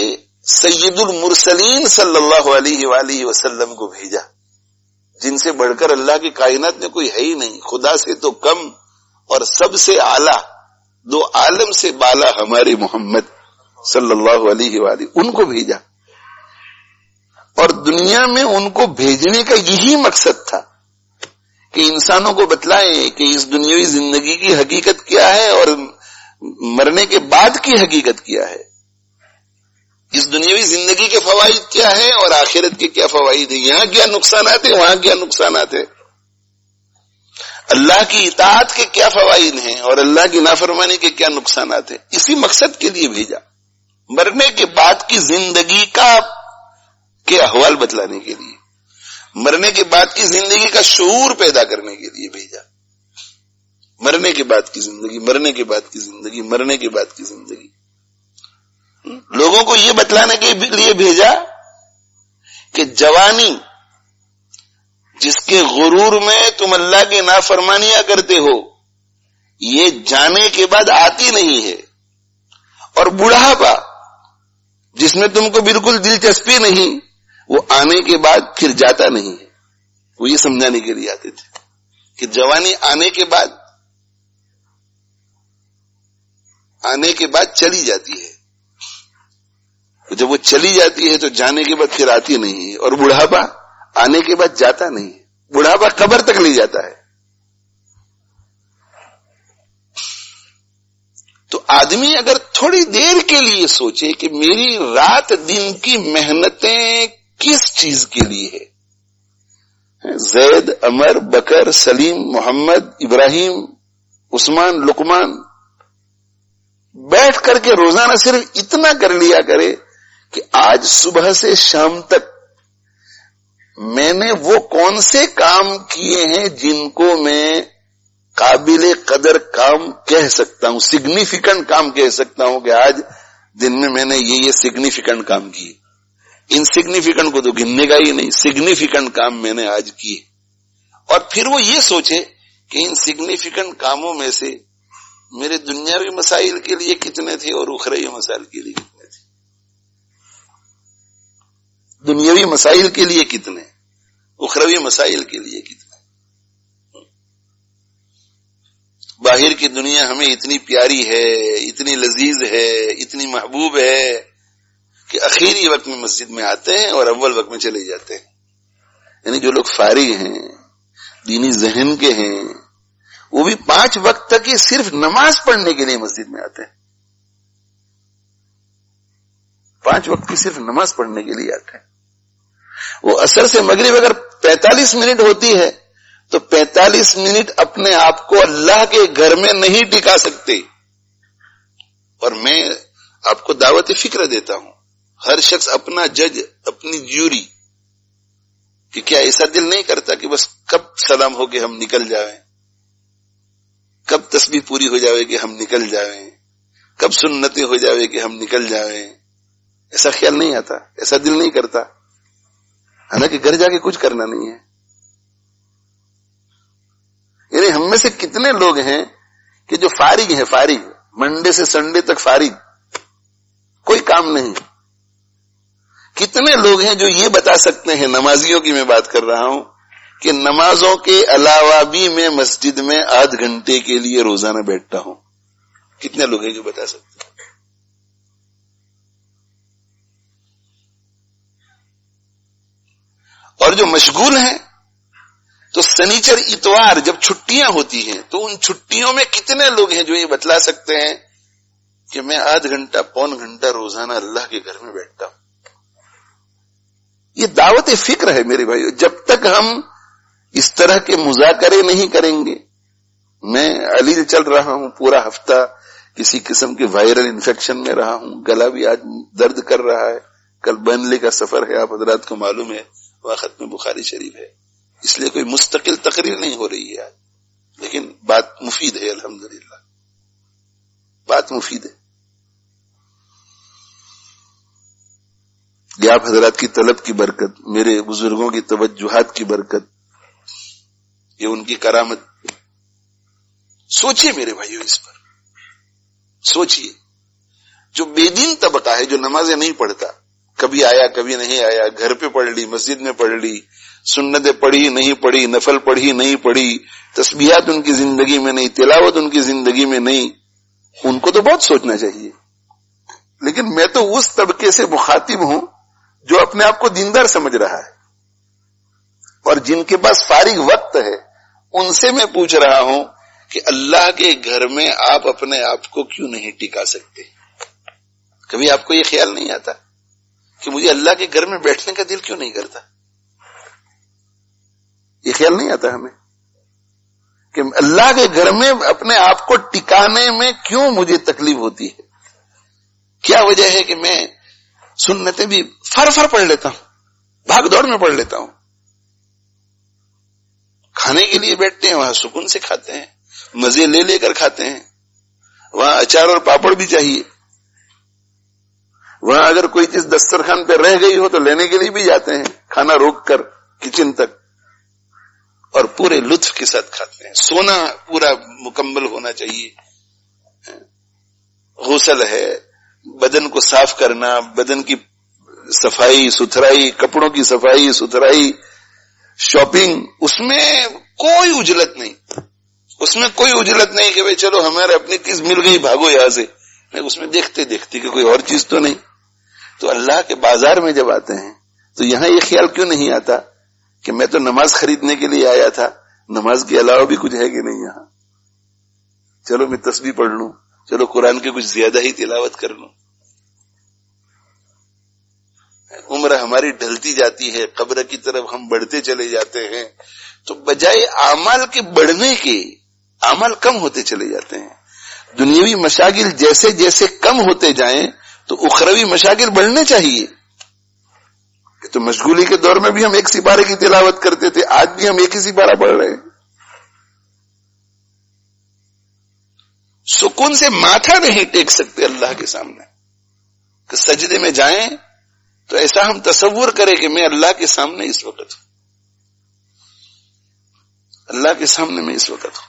سید المرسلین صلی اللہ علیہ وآلہ وسلم کو بھیجا، جن سے بڑھ کر اللہ کی کائنات میں کوئی ہے ہی نہیں، خدا سے تو کم اور سب سے اعلیٰ، 2 عالم سے بالا ہمارے محمد صلی اللہ علیہ وآلہ، ان کو بھیجا۔ اور دنیا میں ان کو بھیجنے کا یہی مقصد تھا کہ انسانوں کو بتلائیں کہ اس دنیاوی زندگی کی حقیقت کیا ہے اور مرنے کے بعد کی حقیقت کیا ہے، اس دنیاوی زندگی کے فوائد کیا ہیں اور آخرت کے کیا فوائد ہیں، یہاں کیا نقصانات ہیں، وہاں کیا نقصانات ہیں، اللہ کی اطاعت کے کیا فوائد ہیں اور اللہ کی نافرمانی کے کیا نقصانات ہیں۔ اسی مقصد کے لیے بھیجا، مرنے کے بعد کی زندگی کے احوال بتلانے کے لیے، مرنے کے بعد کی زندگی کا شعور پیدا کرنے کے لیے بھیجا۔ مرنے کے بعد کی زندگی، مرنے کے بعد کی زندگی، مرنے کے بعد کی زندگی، لوگوں کو یہ بتلانے کے لیے بھیجا کہ جوانی جس کے غرور میں تم اللہ کی نافرمانیاں کرتے ہو یہ جانے کے بعد آتی نہیں ہے، اور بڑھاپا جس میں تم کو بالکل دلچسپی نہیں وہ آنے کے بعد پھر جاتا نہیں ہے۔ وہ یہ سمجھانے کے لیے آتے تھے کہ جوانی آنے کے بعد چلی جاتی ہے، جب وہ چلی جاتی ہے تو جانے کے بعد پھر آتی نہیں ہے، اور بڑھاپا آنے کے بعد جاتا نہیں ہے، بڑھاپا قبر تک لے جاتا ہے۔ تو آدمی اگر تھوڑی دیر کے لیے سوچے کہ میری رات دن کی محنتیں کس چیز کے لیے ہے، زید، عمر، بکر، سلیم، محمد، ابراہیم، عثمان، لقمان، بیٹھ کر کے روزانہ صرف اتنا کر لیا کرے کہ آج صبح سے شام تک میں نے وہ کون سے کام کیے ہیں جن کو میں قابل قدر کام کہہ سکتا ہوں، سگنیفیکنٹ کام کہہ سکتا ہوں کہ آج دن میں نے یہ سگنیفیکنٹ کام کیے۔ انسگنیفیکنٹ کو تو گننے گا ہی نہیں، سگنیفیکنٹ کام میں نے آج کیے۔ اور پھر وہ یہ سوچے کہ ان سگنیفیکنٹ کاموں میں سے میرے دنیاوی مسائل کے لیے کتنے تھے اور اخروی مسائل کے لیے کتنے تھے. دنیاوی مسائل کے لیے کتنے، اخروی مسائل کے لیے کتنے. باہر کی دنیا ہمیں اتنی پیاری ہے، اتنی لذیذ ہے، اتنی محبوب ہے کہ آخری وقت میں مسجد میں آتے ہیں اور اول وقت میں چلے جاتے ہیں. یعنی جو لوگ فارغ ہیں، دینی ذہن کے ہیں، وہ بھی 5 وقت تک ہی صرف نماز پڑھنے کے لیے مسجد میں آتے ہیں. 5 وقت کی صرف نماز پڑھنے کے لیے آتے ہیں. وہ عصر سے مغرب اگر 45 منٹ ہوتی ہے تو 45 منٹ اپنے آپ کو اللہ کے گھر میں نہیں ٹکا سکتے. اور میں آپ کو دعوت فکر دیتا ہوں، ہر شخص اپنا جج، اپنی جیوری، کہ کیا ایسا دل نہیں کرتا کہ بس کب سلام ہو کے ہم نکل جائیں، کب تسبیح پوری ہو جاوے کہ ہم نکل جائیں، کب سنتیں ہو جاوے کہ ہم نکل جائیں. ایسا خیال نہیں آتا، ایسا دل نہیں کرتا، حالانکہ گھر جا کے کچھ کرنا نہیں ہے. یعنی ہم میں سے کتنے لوگ ہیں کہ جو فارغ ہیں، فارغ، منڈے سے سنڈے تک فارغ، کوئی کام نہیں. کتنے لوگ ہیں جو یہ بتا سکتے ہیں، نمازیوں کی میں بات کر رہا ہوں، کہ نمازوں کے علاوہ بھی میں مسجد میں آدھ گھنٹے کے لیے روزانہ بیٹھتا ہوں. کتنے لوگ ہیں جو بتا سکتے ہیں؟ اور جو مشغول ہیں تو سنیچر اتوار جب چھٹیاں ہوتی ہیں تو ان چھٹیوں میں کتنے لوگ ہیں جو یہ بتلا سکتے ہیں کہ میں آدھ گھنٹہ پون گھنٹہ روزانہ اللہ کے گھر میں بیٹھتا ہوں. یہ دعوت فکر ہے میرے بھائیو. جب تک ہم اس طرح کے مذاکرے نہیں کریں گے، میں علیل چل رہا ہوں پورا ہفتہ، کسی قسم کے وائرل انفیکشن میں رہا ہوں، گلا بھی آج درد کر رہا ہے. کل بنلے کا سفر ہے، آپ حضرات کو معلوم ہے، وہاں ختم بخاری شریف ہے، اس لیے کوئی مستقل تقریر نہیں ہو رہی ہے آج، لیکن بات مفید ہے، الحمدللہ بات مفید ہے. یہ آپ حضرات کی طلب کی برکت، میرے بزرگوں کی توجہات کی برکت، یہ ان کی کرامت. سوچئے میرے بھائیو، اس پر سوچئے. جو بے دین طبقہ ہے، جو نمازیں نہیں پڑھتا، کبھی آیا کبھی نہیں آیا، گھر پہ پڑھ لی، مسجد میں پڑھ لی، سنتیں پڑھی نہیں پڑھی، نفل پڑھی نہیں پڑھی، تسبیحات ان کی زندگی میں نہیں، تلاوت ان کی زندگی میں نہیں، ان کو تو بہت سوچنا چاہیے. لیکن میں تو اس طبقے سے مخاطب ہوں جو اپنے آپ کو دیندار سمجھ رہا ہے، اور جن کے پاس فارغ وقت ہے ان سے میں پوچھ رہا ہوں کہ اللہ کے گھر میں آپ اپنے آپ کو کیوں نہیں ٹکا سکتے؟ کبھی آپ کو یہ خیال نہیں آتا کہ مجھے اللہ کے گھر میں بیٹھنے کا دل کیوں نہیں کرتا؟ یہ خیال نہیں آتا ہمیں کہ اللہ کے گھر میں اپنے آپ کو ٹکانے میں کیوں مجھے تکلیف ہوتی ہے؟ کیا وجہ ہے کہ میں سنتیں بھی فر پڑھ لیتا ہوں، بھاگ دوڑ میں پڑھ لیتا ہوں. کھانے کے لیے بیٹھتے ہیں، وہاں سکون سے کھاتے ہیں، مزے لے لے کر کھاتے ہیں، وہاں اچار اور پاپڑ بھی چاہیے. وہاں اگر کوئی چیز دسترخوان پہ رہ گئی ہو تو لینے کے لیے بھی جاتے ہیں، کھانا روک کر کچن تک، اور پورے لطف کے ساتھ کھاتے ہیں. سونا پورا مکمل ہونا چاہیے، غسل ہے، بدن کو صاف کرنا، بدن کی صفائی ستھرائی، کپڑوں کی صفائی ستھرائی، شاپنگ، اس میں کوئی اجلت نہیں، اس میں کوئی اجلت نہیں کہ بھئی چلو ہمارے اپنی چیز مل گئی بھاگو یہاں سے. اس میں دیکھتے دیکھتے کہ کوئی اور چیز تو نہیں. تو اللہ کے بازار میں جب آتے ہیں تو یہاں یہ خیال کیوں نہیں آتا کہ میں تو نماز خریدنے کے لیے آیا تھا، نماز کے علاوہ بھی کچھ ہے کہ نہیں یہاں؟ چلو میں تسبیح پڑھ لوں، چلو قرآن کے کچھ زیادہ ہی تلاوت کر لوں. عمر ہماری ڈھلتی جاتی ہے، قبر کی طرف ہم بڑھتے چلے جاتے ہیں، تو بجائے اعمال کے بڑھنے کے اعمال کم ہوتے چلے جاتے ہیں. دنیاوی مشاغل جیسے جیسے کم ہوتے جائیں تو اخروی مشاغل بڑھنے چاہیے. تو مشغولی کے دور میں بھی ہم ایک سپارے کی تلاوت کرتے تھے، آج بھی ہم ایک ہی سپارہ پڑھ رہے ہیں. سکون سے ماتھا نہیں ٹیک سکتے اللہ کے سامنے، کہ سجدے میں جائیں تو ایسا ہم تصور کریں کہ میں اللہ کے سامنے اس وقت ہوں. اللہ کے سامنے میں اس وقت ہوں.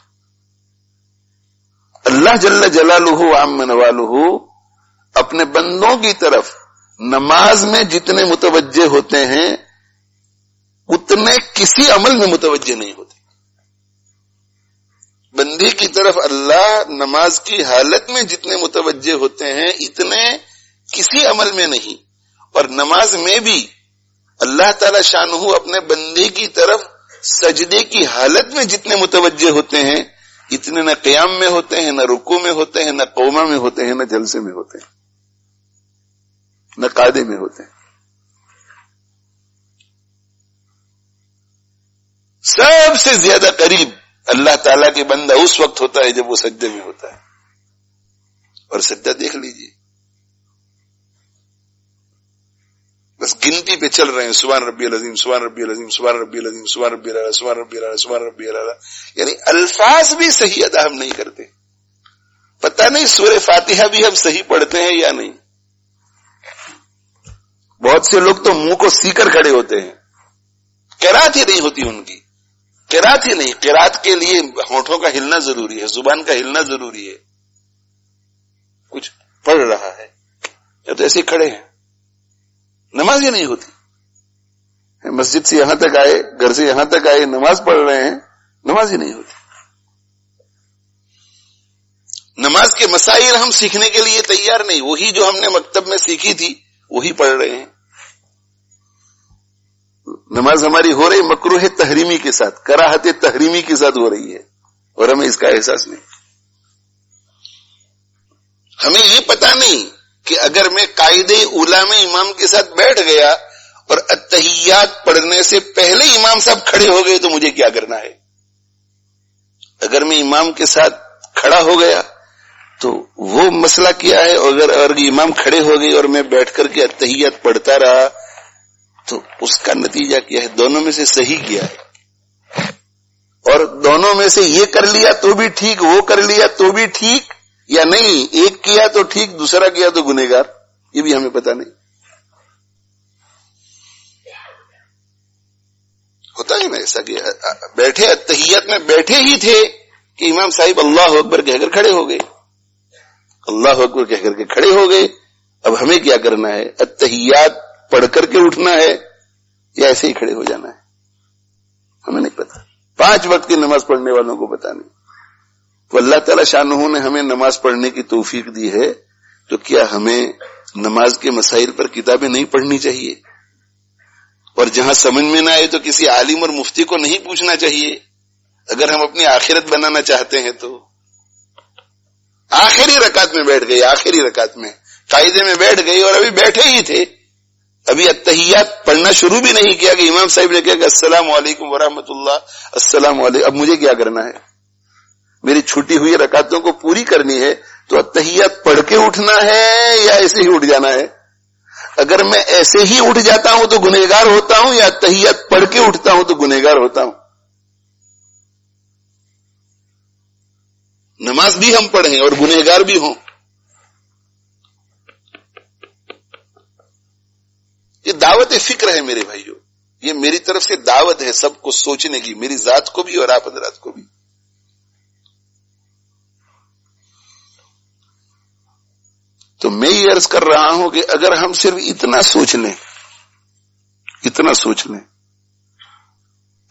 اللہ جل جلالہ عم نوالہ اپنے بندوں کی طرف نماز میں جتنے متوجہ ہوتے ہیں اتنے کسی عمل میں متوجہ نہیں ہوتے. بندے کی طرف اللہ نماز کی حالت میں جتنے متوجہ ہوتے ہیں اتنے کسی عمل میں نہیں. اور نماز میں بھی اللہ تعالی شانہ اپنے بندے کی طرف سجدے کی حالت میں جتنے متوجہ ہوتے ہیں اتنے نہ قیام میں ہوتے ہیں، نہ رکوع میں ہوتے ہیں، نہ قوما میں ہوتے ہیں، نہ جلسے میں ہوتے ہیں، نہ قعدے میں ہوتے ہیں. سب سے زیادہ قریب اللہ تعالیٰ کے بندہ اس وقت ہوتا ہے جب وہ سجدے میں ہوتا ہے. اور سجدہ دیکھ لیجئے، بس گنتی پہ چل رہے ہیں، سبحان ربی العظیم، سبحان ربی العظیم، سبحان ربی العظیم، سبحان ربی العظیم، سبحان ربی العظیم، سبحان ربی العظیم. یعنی الفاظ بھی صحیح ادا ہم نہیں کرتے. پتہ نہیں سورہ فاتحہ بھی ہم صحیح پڑھتے ہیں یا نہیں. بہت سے لوگ تو منہ کو سی کر کھڑے ہوتے ہیں، قرات ہی نہیں ہوتی ان کی، قرات ہی نہیں. قرات کے لیے ہونٹوں کا ہلنا ضروری ہے، زبان کا ہلنا ضروری ہے. کچھ پڑھ رہا ہے یا تو ایسے کھڑے ہیں، نماز ہی نہیں ہوتی. مسجد سے یہاں تک آئے، گھر سے یہاں تک آئے، نماز پڑھ رہے ہیں، نماز ہی نہیں ہوتی. نماز کے مسائل ہم سیکھنے کے لیے تیار نہیں، وہی جو ہم نے مکتب میں سیکھی تھی وہی پڑھ رہے ہیں. نماز ہماری ہو رہی مکروہ تحریمی کے ساتھ، کراہت تحریمی کے ساتھ ہو رہی ہے اور ہمیں اس کا احساس نہیں. ہمیں یہ پتا نہیں کہ اگر میں قاعدہ اولیٰ میں امام کے ساتھ بیٹھ گیا اور التحیات پڑھنے سے پہلے امام صاحب کھڑے ہو گئے تو مجھے کیا کرنا ہے. اگر میں امام کے ساتھ کھڑا ہو گیا تو وہ مسئلہ کیا ہے، اگر امام کھڑے ہو گئے اور میں بیٹھ کر کے التحیات پڑھتا رہا تو اس کا نتیجہ کیا ہے. دونوں میں سے صحیح کیا ہے، اور دونوں میں سے یہ کر لیا تو بھی ٹھیک، وہ کر لیا تو بھی ٹھیک، یا نہیں ایک کیا تو ٹھیک دوسرا کیا تو گنہگار. یہ بھی ہمیں پتا نہیں. ہوتا ہے نا ایسا کہ بیٹھے التحیات میں بیٹھے ہی تھے کہ امام صاحب اللہ اکبر کہہ کر کھڑے ہو گئے، اللہ اکبر کہہ کر کے کھڑے ہو گئے. اب ہمیں کیا کرنا ہے؟ التحیات پڑھ کر کے اٹھنا ہے یا ایسے ہی کھڑے ہو جانا ہے؟ ہمیں نہیں پتا. 5 وقت کی نماز پڑھنے والوں کو پتا نہیں. تو اللہ تعالی شانہ نے ہمیں نماز پڑھنے کی توفیق دی ہے، تو کیا ہمیں نماز کے مسائل پر کتابیں نہیں پڑھنی چاہیے؟ اور جہاں سمجھ میں نہ آئے تو کسی عالم اور مفتی کو نہیں پوچھنا چاہیے؟ اگر ہم اپنی آخرت بنانا چاہتے ہیں تو آخری رکعت میں بیٹھ گئے، آخری رکعت میں قاعدے میں بیٹھ گئے اور ابھی بیٹھے ہی تھے، ابھی التحیات پڑھنا شروع بھی نہیں کیا کہ امام صاحب نے کہا کہ السلام علیکم ورحمۃ اللہ، السلام علیکم. اب مجھے کیا کرنا ہے؟ میری چھوٹی ہوئی رکعتوں کو پوری کرنی ہے تو التحیات پڑھ کے اٹھنا ہے یا ایسے ہی اٹھ جانا ہے؟ اگر میں ایسے ہی اٹھ جاتا ہوں تو گنہگار ہوتا ہوں، یا التحیات پڑھ کے اٹھتا ہوں تو گنہگار ہوتا ہوں؟ نماز بھی ہم پڑھیں اور گنہگار بھی ہوں. یہ دعوت فکر ہے میرے بھائیو، یہ میری طرف سے دعوت ہے سب کو سوچنے کی، میری ذات کو بھی اور آپ حضرات کو بھی. تو میں یہ عرض کر رہا ہوں کہ اگر ہم صرف اتنا سوچ لیں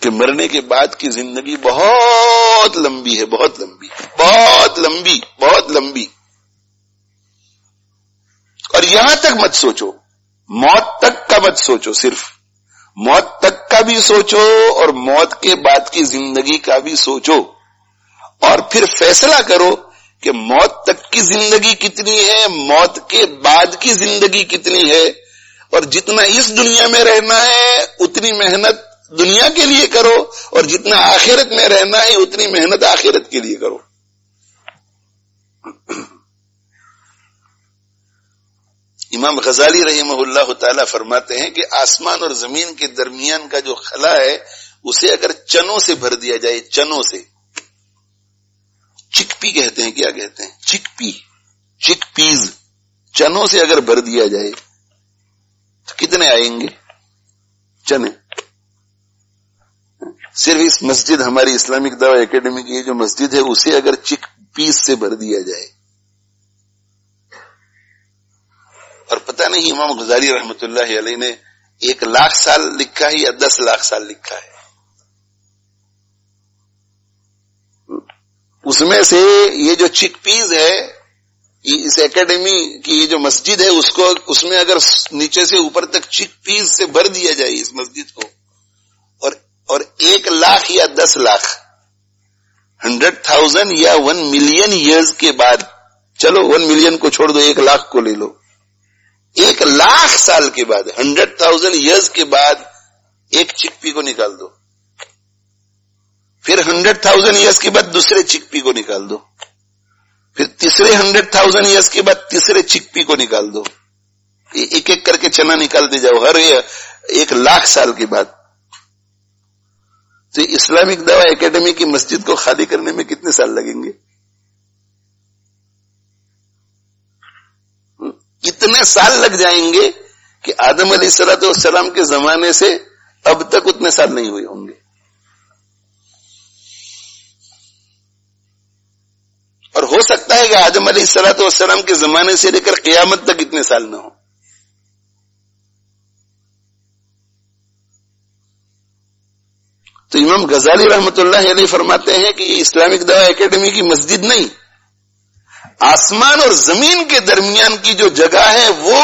کہ مرنے کے بعد کی زندگی بہت لمبی ہے، بہت لمبی، بہت لمبی، بہت لمبی، اور یہاں تک مت سوچو، موت تک کا مت سوچو، صرف موت تک کا بھی سوچو اور موت کے بعد کی زندگی کا بھی سوچو، اور پھر فیصلہ کرو کہ موت تک کی زندگی کتنی ہے، موت کے بعد کی زندگی کتنی ہے، اور جتنا اس دنیا میں رہنا ہے اتنی محنت دنیا کے لیے کرو، اور جتنا آخرت میں رہنا ہے اتنی محنت آخرت کے لیے کرو. امام غزالی رحمہ اللہ تعالی فرماتے ہیں کہ آسمان اور زمین کے درمیان کا جو خلا ہے اسے اگر چنوں سے بھر دیا جائے، چنوں سے، چک پی کہتے ہیں، کیا کہتے ہیں؟ چک پی، چک پیز، چنوں سے اگر بھر دیا جائے تو کتنے آئیں گے چنے؟ صرف اس مسجد ہماری اسلامک دعوی اکیڈمی کی جو مسجد ہے اسے اگر چک پیس سے بھر دیا جائے، اور پتہ نہیں امام غزالی رحمت اللہ علیہ نے 1,00,000 سال لکھا ہے یا 10,00,000 سال لکھا ہے، اس میں سے یہ جو چک پیز ہے، اس اکیڈمی کی یہ جو مسجد ہے اس میں اگر نیچے سے اوپر تک چک پیز سے بھر دیا جائے اس مسجد کو، اور 1,00,000 یا 10,00,000 100,000 یا 1 ملین ایئرز کے بعد، چلو 1 ملین کو چھوڑ دو، 1,00,000 کو لے لو، 1,00,000 سال کے بعد 100,000 ایئرز کے بعد ایک چک پی کو نکال دو، پھر 100,000 ایئرز کے بعد دوسرے چک پی کو نکال دو، پھر تیسرے 100,000 ایئرز کے بعد تیسرے چک پی کو نکال دو، ایک ایک کر کے چنا نکالتے جاؤ ہر 1,00,000 سال کے بعد. تو اسلامک دعوی اکیڈمی کی مسجد کو خالی کرنے میں کتنے سال لگیں گے؟ اتنے سال لگ جائیں گے کہ آدم علیہ الصلوۃ والسلام کے زمانے سے اب تک اتنے سال نہیں ہوئے ہوں گے. اور ہو سکتا ہے کہ آدم علیہ الصلوۃ والسلام کے زمانے سے لے کر قیامت تک اتنے سال نہ ہو. تو امام غزالی رحمت اللہ علیہ فرماتے ہیں کہ یہ اسلامک دعوی اکیڈمی کی مسجد نہیں، آسمان اور زمین کے درمیان کی جو جگہ ہے وہ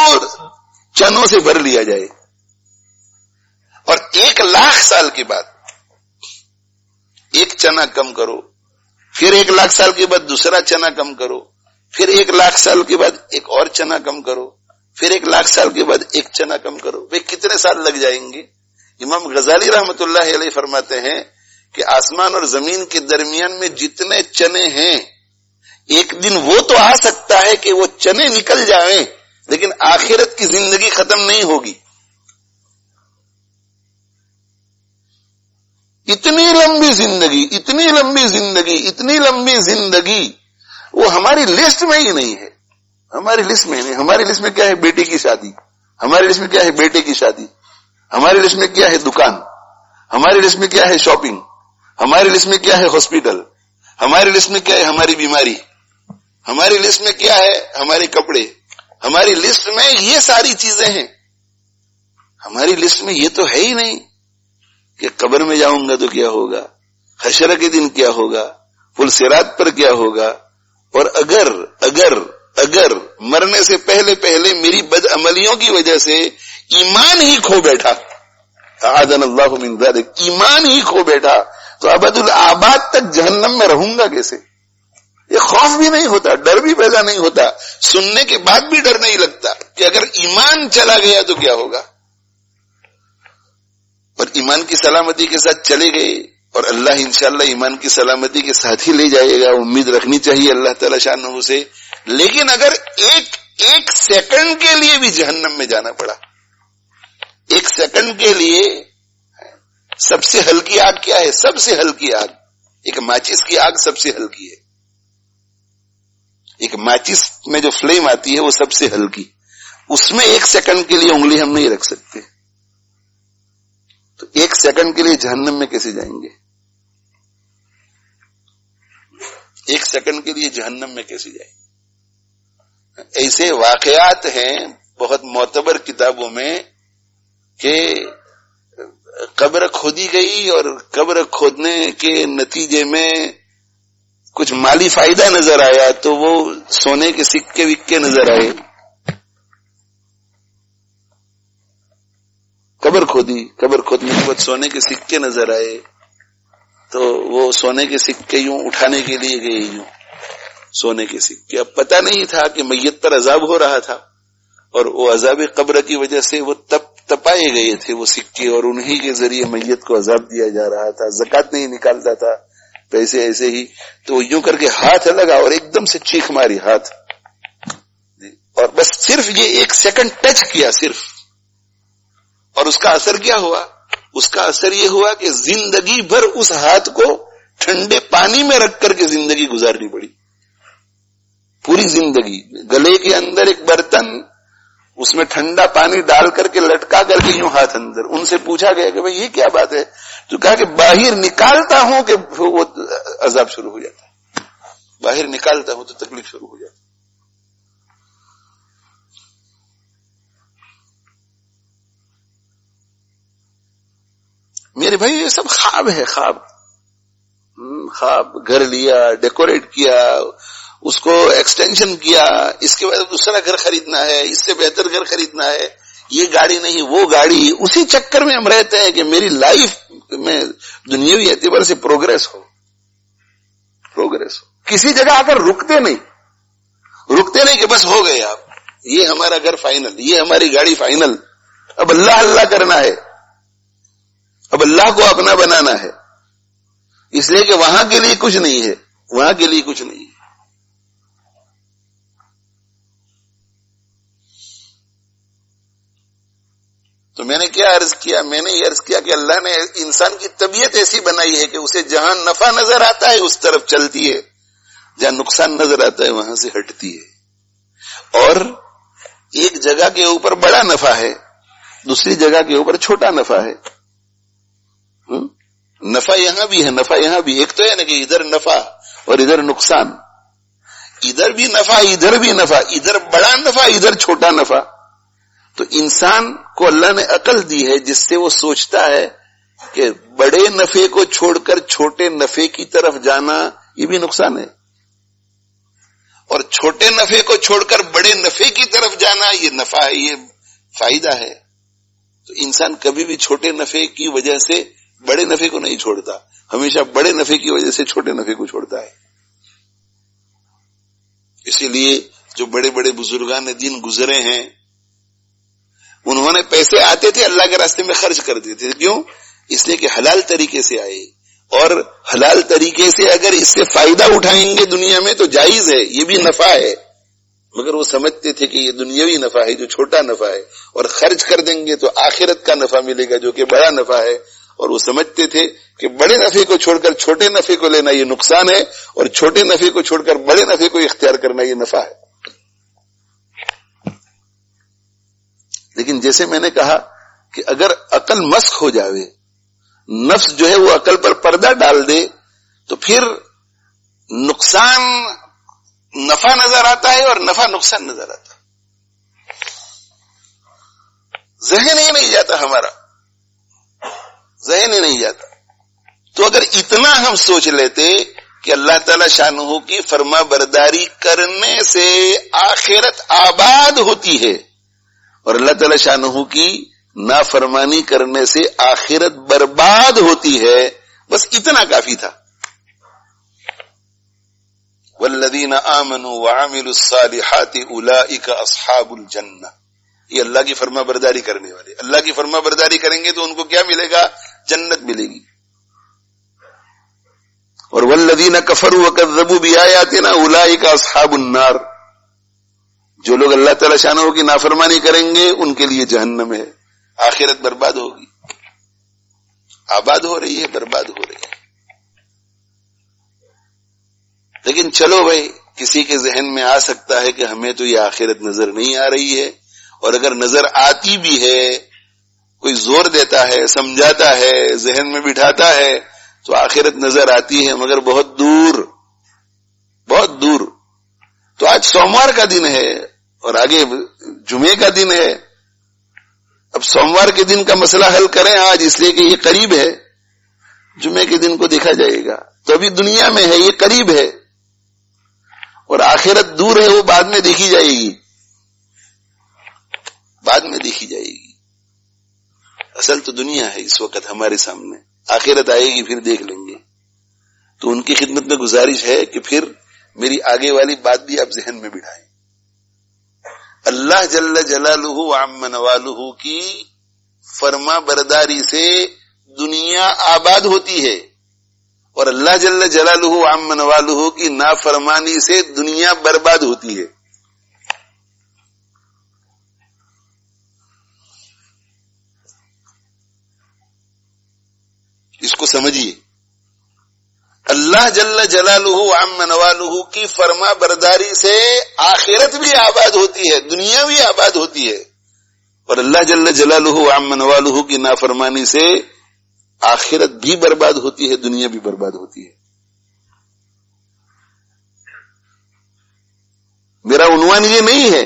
چنوں سے بھر لیا جائے، اور 1,00,000 سال کے بعد ایک چنا کم کرو، پھر 1,00,000 سال کے بعد دوسرا چنا کم کرو، پھر 1,00,000 سال کے بعد ایک اور چنا کم کرو، پھر 1,00,000 سال کے بعد ایک چنا کم کرو. وہ کتنے سال لگ جائیں گے؟ امام غزالی رحمت اللہ علیہ فرماتے ہیں کہ آسمان اور زمین کے درمیان میں جتنے چنے ہیں، ایک دن وہ تو آ سکتا ہے کہ وہ چنے نکل جائیں، لیکن آخرت کی زندگی ختم نہیں ہوگی. اتنی لمبی زندگی، اتنی لمبی زندگی، اتنی لمبی زندگی وہ ہماری لسٹ میں ہی نہیں ہے. ہماری لسٹ میں نہیں. ہماری لسٹ میں کیا ہے؟ بیٹی کی شادی. ہماری لسٹ میں کیا ہے؟ بیٹے کی شادی. ہماری لسٹ میں کیا ہے؟ دکان. ہماری لسٹ میں کیا ہے؟ شاپنگ. ہماری لسٹ میں کیا ہے؟ ہاسپٹل. ہماری لسٹ میں کیا ہے؟ ہماری بیماری. ہماری لسٹ میں کیا ہے؟ ہمارے کپڑے. ہماری لسٹ میں یہ ساری چیزیں ہیں. ہماری لسٹ میں یہ تو ہے ہی نہیں کہ قبر میں جاؤں گا تو کیا ہوگا، حشر کے دن کیا ہوگا، پل صراط پر کیا ہوگا، اور اگر مرنے سے پہلے پہلے میری بد عملیوں کی وجہ سے ایمان ہی کھو بیٹھا، اعاذنا اللہ من ذلک، ایمان ہی کھو بیٹھا، تو ابد الآباد تک جہنم میں رہوں گا کیسے؟ یہ خوف بھی نہیں ہوتا، ڈر بھی پیدا نہیں ہوتا، سننے کے بعد بھی ڈر نہیں لگتا کہ اگر ایمان چلا گیا تو کیا ہوگا. اور ایمان کی سلامتی کے ساتھ چلے گئے، اور اللہ انشاءاللہ ایمان کی سلامتی کے ساتھ ہی لے جائے گا، امید رکھنی چاہیے اللہ تعالی شانہ سے. لیکن اگر ایک سیکنڈ کے لیے بھی جہنم میں جانا پڑا، ایک سیکنڈ کے لیے، سب سے ہلکی آگ کیا ہے؟ سب سے ہلکی آگ ایک ماچس کی آگ سب سے ہلکی ہے. ایک ماچس میں جو فلیم آتی ہے وہ سب سے ہلکی، اس میں ایک سیکنڈ کے لیے انگلی ہم نہیں رکھ سکتے. تو ایک سیکنڈ کے لیے جہنم میں کیسے جائیں گے؟ ایک سیکنڈ کے لیے جہنم میں کیسے جائیں گے؟ ایسے واقعات ہیں بہت معتبر کتابوں میں کہ قبر کھودی گئی اور قبر کھودنے کے نتیجے میں کچھ مالی فائدہ نظر آیا تو وہ سونے کے سکے وکے نظر آئے. قبر کھودنے کے بعد سونے کے سکے نظر آئے تو وہ سونے کے سکے یوں اٹھانے کے لیے گئے، یوں سونے کے سکے. اب پتہ نہیں تھا کہ میت پر عذاب ہو رہا تھا، اور وہ عذاب قبر کی وجہ سے وہ تپائے گئے تھے وہ سکے، اور انہی کے ذریعے میت کو عذاب دیا جا رہا تھا. زکات نہیں نکالتا تھا، پیسے ایسے ہی، تو یوں کر کے ہاتھ لگا اور ایک دم سے چیخ ماری ہاتھ، اور بس صرف یہ ایک سیکنڈ ٹچ کیا صرف. اور اس کا اثر کیا ہوا؟ اس کا اثر یہ ہوا کہ زندگی بھر اس ہاتھ کو ٹھنڈے پانی میں رکھ کر کے زندگی گزارنی پڑی. پوری زندگی گلے کے اندر ایک برتن اس میں ٹھنڈا پانی ڈال کر کے لٹکا کر کے یوں ہاتھ اندر. ان سے پوچھا گیا کہ بھئی یہ کیا بات ہے؟ تو کہا کہ باہر نکالتا ہوں کہ وہ عذاب شروع ہو جاتا ہے، باہر نکالتا ہوں تو تکلیف شروع ہو جاتی. میرے بھائی یہ سب خواب ہے، خواب. گھر لیا، ڈیکوریٹ کیا، اس کو ایکسٹینشن کیا، اس کے بعد دوسرا گھر خریدنا ہے، اس سے بہتر گھر خریدنا ہے، یہ گاڑی نہیں وہ گاڑی. اسی چکر میں ہم رہتے ہیں کہ میری لائف میں دنیاوی اعتبار سے پروگریس ہو. کسی جگہ آ کر رکتے نہیں کہ بس ہو گئے آپ، یہ ہمارا گھر فائنل، یہ ہماری گاڑی فائنل. اب اللہ اللہ کرنا ہے، اب اللہ کو اپنا بنانا ہے، اس لیے کہ وہاں کے لیے کچھ نہیں ہے، وہاں کے لیے کچھ نہیں ہے. تو میں نے کیا عرض کیا؟ میں نے یہ عرض کیا کہ اللہ نے انسان کی طبیعت ایسی بنائی ہے کہ اسے جہاں نفع نظر آتا ہے اس طرف چلتی ہے، جہاں نقصان نظر آتا ہے وہاں سے ہٹتی ہے. اور ایک جگہ کے اوپر بڑا نفع ہے، دوسری جگہ کے اوپر چھوٹا نفع ہے. نفع یہاں بھی ہے، نفع یہاں بھی. ایک تو ہے نا کہ ادھر نفع اور ادھر نقصان، ادھر بھی نفع ادھر بھی نفع، ادھر بڑا نفع ادھر چھوٹا نفع. تو انسان کو اللہ نے عقل دی ہے جس سے وہ سوچتا ہے کہ بڑے نفع کو چھوڑ کر چھوٹے نفع کی طرف جانا یہ بھی نقصان ہے، اور چھوٹے نفع کو چھوڑ کر بڑے نفع کی طرف جانا یہ نفع ہے، یہ فائدہ ہے. تو انسان کبھی بھی چھوٹے نفع کی وجہ سے بڑے نفع کو نہیں چھوڑتا، ہمیشہ بڑے نفع کی وجہ سے چھوٹے نفع کو چھوڑتا ہے. اسی لیے جو بڑے بڑے بزرگان دین گزرے ہیں انہوں نے پیسے آتے تھے اللہ کے راستے میں خرچ کرتے تھے. کیوں؟ اس لیے کہ حلال طریقے سے آئے، اور حلال طریقے سے اگر اس سے فائدہ اٹھائیں گے دنیا میں تو جائز ہے، یہ بھی نفع ہے. مگر وہ سمجھتے تھے کہ یہ دنیاوی نفع ہے جو چھوٹا نفع ہے، اور خرچ کر دیں گے تو آخرت کا نفع ملے گا جو کہ بڑا نفع ہے. اور وہ سمجھتے تھے کہ بڑے نفع کو چھوڑ کر چھوٹے نفع کو لینا یہ نقصان ہے، اور چھوٹے نفع کو چھوڑ کر بڑے نفع کو اختیار کرنا یہ نفع ہے. لیکن جیسے میں نے کہا کہ اگر عقل مسخ ہو جاوے، نفس جو ہے وہ عقل پر پردہ ڈال دے، تو پھر نقصان نفع نظر آتا ہے اور نفع نقصان نظر آتا ہے. ذہن ہی نہیں جاتا، ہمارا ذہن ہی نہیں جاتا. تو اگر اتنا ہم سوچ لیتے کہ اللہ تعالی شانہ کی فرما برداری کرنے سے آخرت آباد ہوتی ہے اور اللہ تعالی شانہ کی نافرمانی کرنے سے آخرت برباد ہوتی ہے، بس اتنا کافی تھا. والذین آمنوا وعملوا الصالحات اولئک اصحاب الجنہ، یہ اللہ کی فرما برداری کرنے والے. اللہ کی فرما برداری کریں گے تو ان کو کیا ملے گا؟ جنت ملے گی. اور والذین کفروا وکذبوا بآیاتنا اولئک اصحاب النار، جو لوگ اللہ تعالی شانہ کی نافرمانی کریں گے ان کے لیے جہنم ہے. آخرت برباد ہوگی. آباد ہو رہی ہے، برباد ہو رہی ہے. لیکن چلو بھائی، کسی کے ذہن میں آ سکتا ہے کہ ہمیں تو یہ آخرت نظر نہیں آ رہی ہے، اور اگر نظر آتی بھی ہے کوئی زور دیتا ہے، سمجھاتا ہے، ذہن میں بٹھاتا ہے تو آخرت نظر آتی ہے، مگر بہت دور، بہت دور. تو آج سوموار کا دن ہے اور آگے جمعے کا دن ہے. اب سوموار کے دن کا مسئلہ حل کریں آج، اس لیے کہ یہ قریب ہے. جمعے کے دن کو دیکھا جائے گا. تو ابھی دنیا میں ہے، یہ قریب ہے، اور آخرت دور ہے، وہ بعد میں دیکھی جائے گی، بعد میں دیکھی جائے گی. اصل تو دنیا ہے اس وقت ہمارے سامنے، آخرت آئے گی پھر دیکھ لیں گے. تو ان کی خدمت میں گزارش ہے کہ پھر میری آگے والی بات بھی آپ ذہن میں بٹھائیں. اللہ جل جلالہ وعم نوالہ کی فرما برداری سے دنیا آباد ہوتی ہے، اور اللہ جل جلالہ وعم نوالہ کی نافرمانی سے دنیا برباد ہوتی ہے. اس کو سمجھیے. اللہ اللہ جل جلالہ عم نوالہ کی فرما برداری سے آخرت بھی آباد ہوتی ہے، دنیا بھی آباد ہوتی ہے، اور اللہ جل جلالہ عم نوالہ کی نافرمانی سے آخرت بھی برباد ہوتی ہے، دنیا بھی برباد ہوتی ہے۔ میرا عنوان یہ نہیں ہے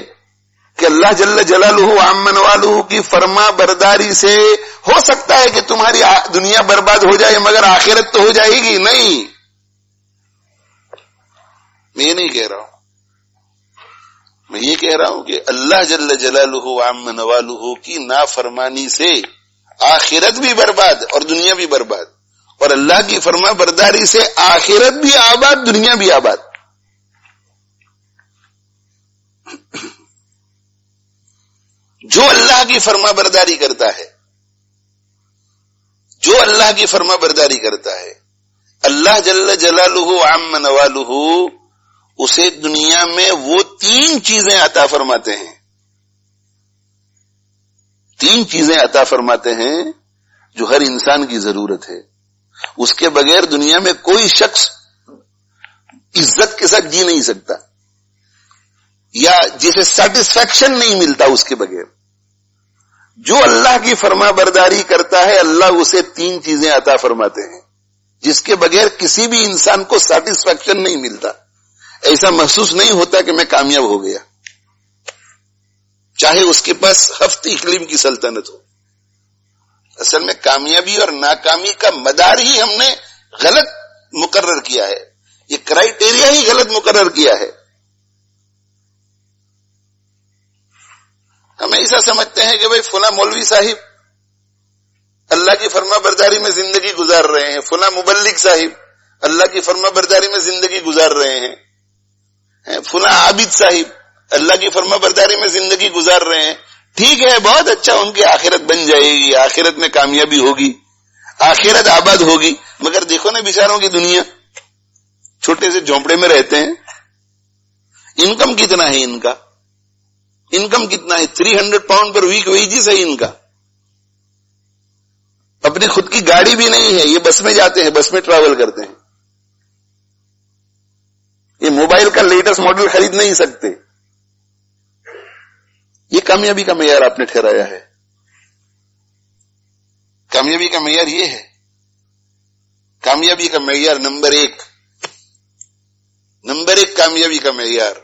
کہ اللہ جل جلالہ عم نوالہ کی فرما برداری سے ہو سکتا ہے کہ تمہاری دنیا برباد ہو جائے مگر آخرت تو ہو جائے گی، نہیں، میں یہ نہیں کہہ رہا ہوں، میں یہ کہہ رہا ہوں کہ اللہ جل جلالہ عم نوالہ کی نافرمانی سے آخرت بھی برباد اور دنیا بھی برباد، اور اللہ کی فرما برداری سے آخرت بھی آباد، دنیا بھی آباد۔ جو اللہ کی فرما برداری کرتا ہے، جو اللہ کی فرما برداری کرتا ہے، اللہ جل جلالہ عم نوالہ اسے دنیا میں وہ 3 چیزیں عطا فرماتے ہیں، 3 چیزیں عطا فرماتے ہیں جو ہر انسان کی ضرورت ہے، اس کے بغیر دنیا میں کوئی شخص عزت کے ساتھ جی نہیں سکتا، یا جسے سیٹسفیکشن نہیں ملتا اس کے بغیر۔ جو اللہ کی فرما برداری کرتا ہے اللہ اسے 3 چیزیں عطا فرماتے ہیں جس کے بغیر کسی بھی انسان کو سیٹسفیکشن نہیں ملتا، ایسا محسوس نہیں ہوتا کہ میں کامیاب ہو گیا، چاہے اس کے پاس ہفتی اقلیم کی سلطنت ہو۔ اصل میں کامیابی اور ناکامی کا مدار ہی ہم نے غلط مقرر کیا ہے، یہ کرائیٹیریا ہی غلط مقرر کیا ہے۔ ہم ایسا سمجھتے ہیں کہ بھئی فلاں مولوی صاحب اللہ کی فرما برداری میں زندگی گزار رہے ہیں، فلاں مبلغ صاحب اللہ کی فرما برداری میں زندگی گزار رہے ہیں، فلاں عابد صاحب اللہ کی فرما برداری میں زندگی گزار رہے ہیں، ٹھیک ہے، بہت اچھا، ان کی آخرت بن جائے گی، آخرت میں کامیابی ہوگی، آخرت آباد ہوگی، مگر دیکھو نا بیچاروں کی دنیا، چھوٹے سے جھونپڑے میں رہتے ہیں، انکم کتنا ہے ان کا؟ انکم کتنا ہے؟ 300 پاؤنڈ پر ویک ویجز ہے ان کا، اپنی خود کی گاڑی بھی نہیں ہے، یہ بس میں جاتے ہیں، بس میں ٹریول کرتے ہیں، یہ موبائل کا لیٹسٹ ماڈل خرید نہیں سکتے۔ یہ کامیابی کا معیار آپ نے ٹھہرایا ہے، کامیابی کا معیار یہ ہے، کامیابی کا معیار نمبر 1 کامیابی کا معیار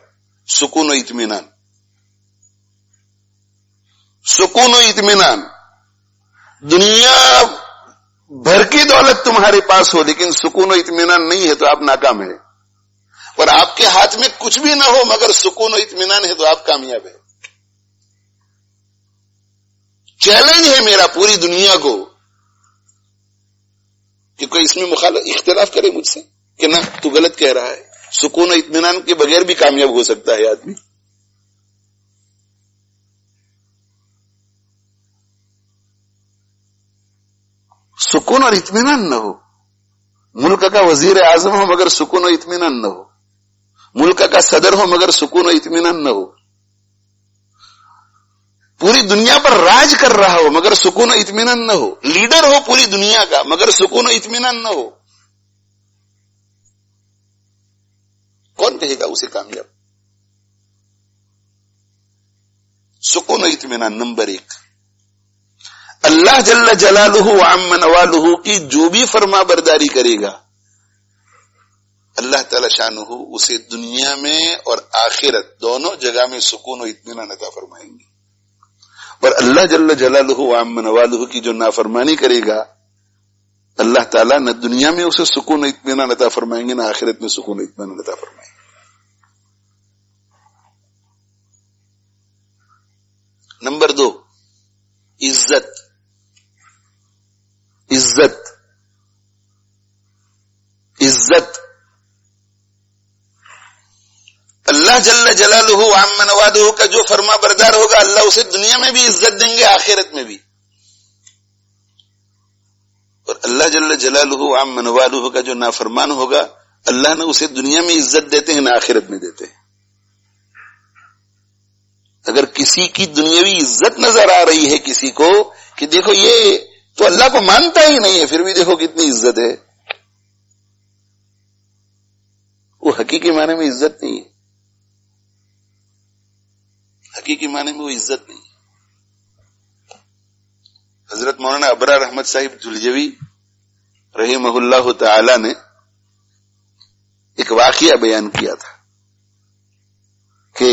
سکون و اطمینان، سکون و اطمینان۔ دنیا بھر کی دولت تمہارے پاس ہو لیکن سکون و اطمینان نہیں ہے تو آپ ناکام ہیں، اور آپ کے ہاتھ میں کچھ بھی نہ ہو مگر سکون و اطمینان ہے تو آپ کامیاب ہیں۔ چیلنج ہے میرا پوری دنیا کو کہ کوئی اس میں اختلاف کرے مجھ سے کہ نہ تو غلط کہہ رہا ہے، سکون و اطمینان کے بغیر بھی کامیاب ہو سکتا ہے آدمی۔ سکون اور اطمینان نہ ہو، ملک کا وزیر اعظم ہو مگر سکون و اطمینان نہ ہو، ملک کا صدر ہو مگر سکون و اطمینان نہ ہو، پوری دنیا پر راج کر رہا ہو مگر سکون و اطمینان نہ ہو، لیڈر ہو پوری دنیا کا مگر سکون و اطمینان نہ ہو، کون کہے گا اسے کامیاب؟ سکون و اطمینان نمبر 1۔ اللہ جل جلالہ عم نوالہ کی جو بھی فرما برداری کرے گا اللہ تعالی شانہ اسے دنیا میں اور آخرت دونوں جگہ میں سکون و اطمینان عطا فرمائیں گے، اور اللہ جل جلالہ عم نوالہ کی جو نافرمانی کرے گا اللہ تعالیٰ نہ دنیا میں اسے سکون و اطمینان عطا فرمائیں گے نہ آخرت میں سکون و اطمینان عطا فرمائیں گے۔ نمبر 2 عزت، عزت، عزت۔ اللہ جل جلالہ عم نوالہ کا جو فرما بردار ہوگا اللہ اسے دنیا میں بھی عزت دیں گے آخرت میں بھی، اور اللہ جل جلالہ عم نوالہ کا جو نافرمان ہوگا اللہ نہ اسے دنیا میں عزت دیتے ہیں نہ آخرت میں دیتے ہیں۔ اگر کسی کی دنیاوی عزت نظر آ رہی ہے کسی کو کہ دیکھو یہ تو اللہ کو مانتا ہی نہیں ہے پھر بھی دیکھو کتنی عزت ہے، وہ حقیقی معنی میں عزت نہیں ہے. حقیقی معنی میں وہ عزت نہیں ہے. حضرت مولانا ابرار احمد صاحب جلجوی رحمہ اللہ تعالی نے ایک واقعہ بیان کیا تھا کہ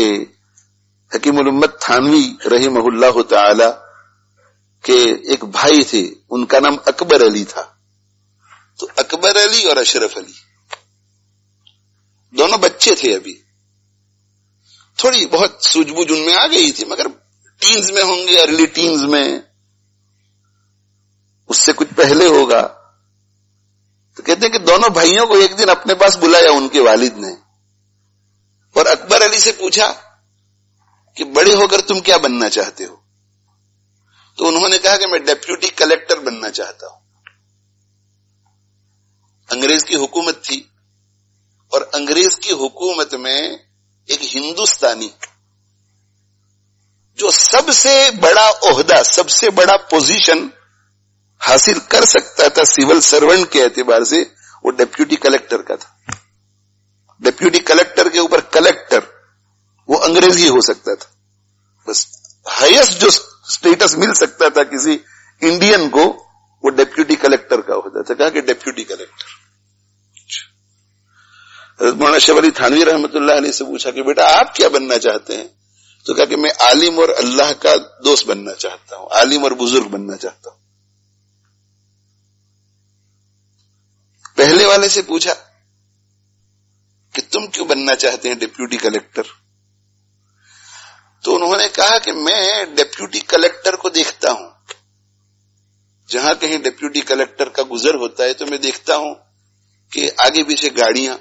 حکیم الامت تھانوی رحمہ اللہ تعالی کے ایک بھائی تھے، ان کا نام اکبر علی تھا. تو اکبر علی اور اشرف علی دونوں بچے تھے، ابھی تھوڑی بہت سوجھ بوجھ ان میں آ گئی تھی، مگر ٹینز میں ہوں گے، ارلی ٹینز میں، اس سے کچھ پہلے ہوگا. تو کہتے ہیں کہ دونوں بھائیوں کو ایک دن اپنے پاس بلایا ان کے والد نے، اور اکبر علی سے پوچھا کہ بڑے ہو کر تم کیا بننا چاہتے ہو؟ تو انہوں نے کہا کہ میں ڈیپیوٹی کلیکٹر بننا چاہتا ہوں. انگریز کی حکومت تھی، اور انگریز کی حکومت میں ایک ہندوستانی جو سب سے بڑا عہدہ، سب سے بڑا پوزیشن حاصل کر سکتا تھا سول سرونٹ کے اعتبار سے، وہ ڈیپیوٹی کلیکٹر کا تھا. ڈیپیوٹی کلیکٹر کے اوپر کلیکٹر، وہ انگریز ہی ہو سکتا تھا. بس ہائیسٹ جو اسٹیٹس مل سکتا تھا کسی انڈین کو، وہ ڈیپیوٹی کلیکٹر کا ہوتا تھا. کہا کہ ڈیپیوٹی کلیکٹر. حضرت مولانا اشرف علی تھانوی رحمۃ اللہ علیہ سے پوچھا کہ بیٹا آپ کیا بننا چاہتے ہیں؟ تو کہا کہ میں عالم اور اللہ کا دوست بننا چاہتا ہوں، عالم اور بزرگ بننا چاہتا ہوں. پہلے والے سے پوچھا کہ تم کیوں بننا چاہتے ہیں ڈیپیوٹی کلیکٹر؟ تو انہوں نے کہا کہ میں ڈیپیوٹی کلیکٹر کو دیکھتا ہوں، جہاں کہیں ڈیپیوٹی کلیکٹر کا گزر ہوتا ہے تو میں دیکھتا ہوں کہ آگے پیچھے گاڑیاں،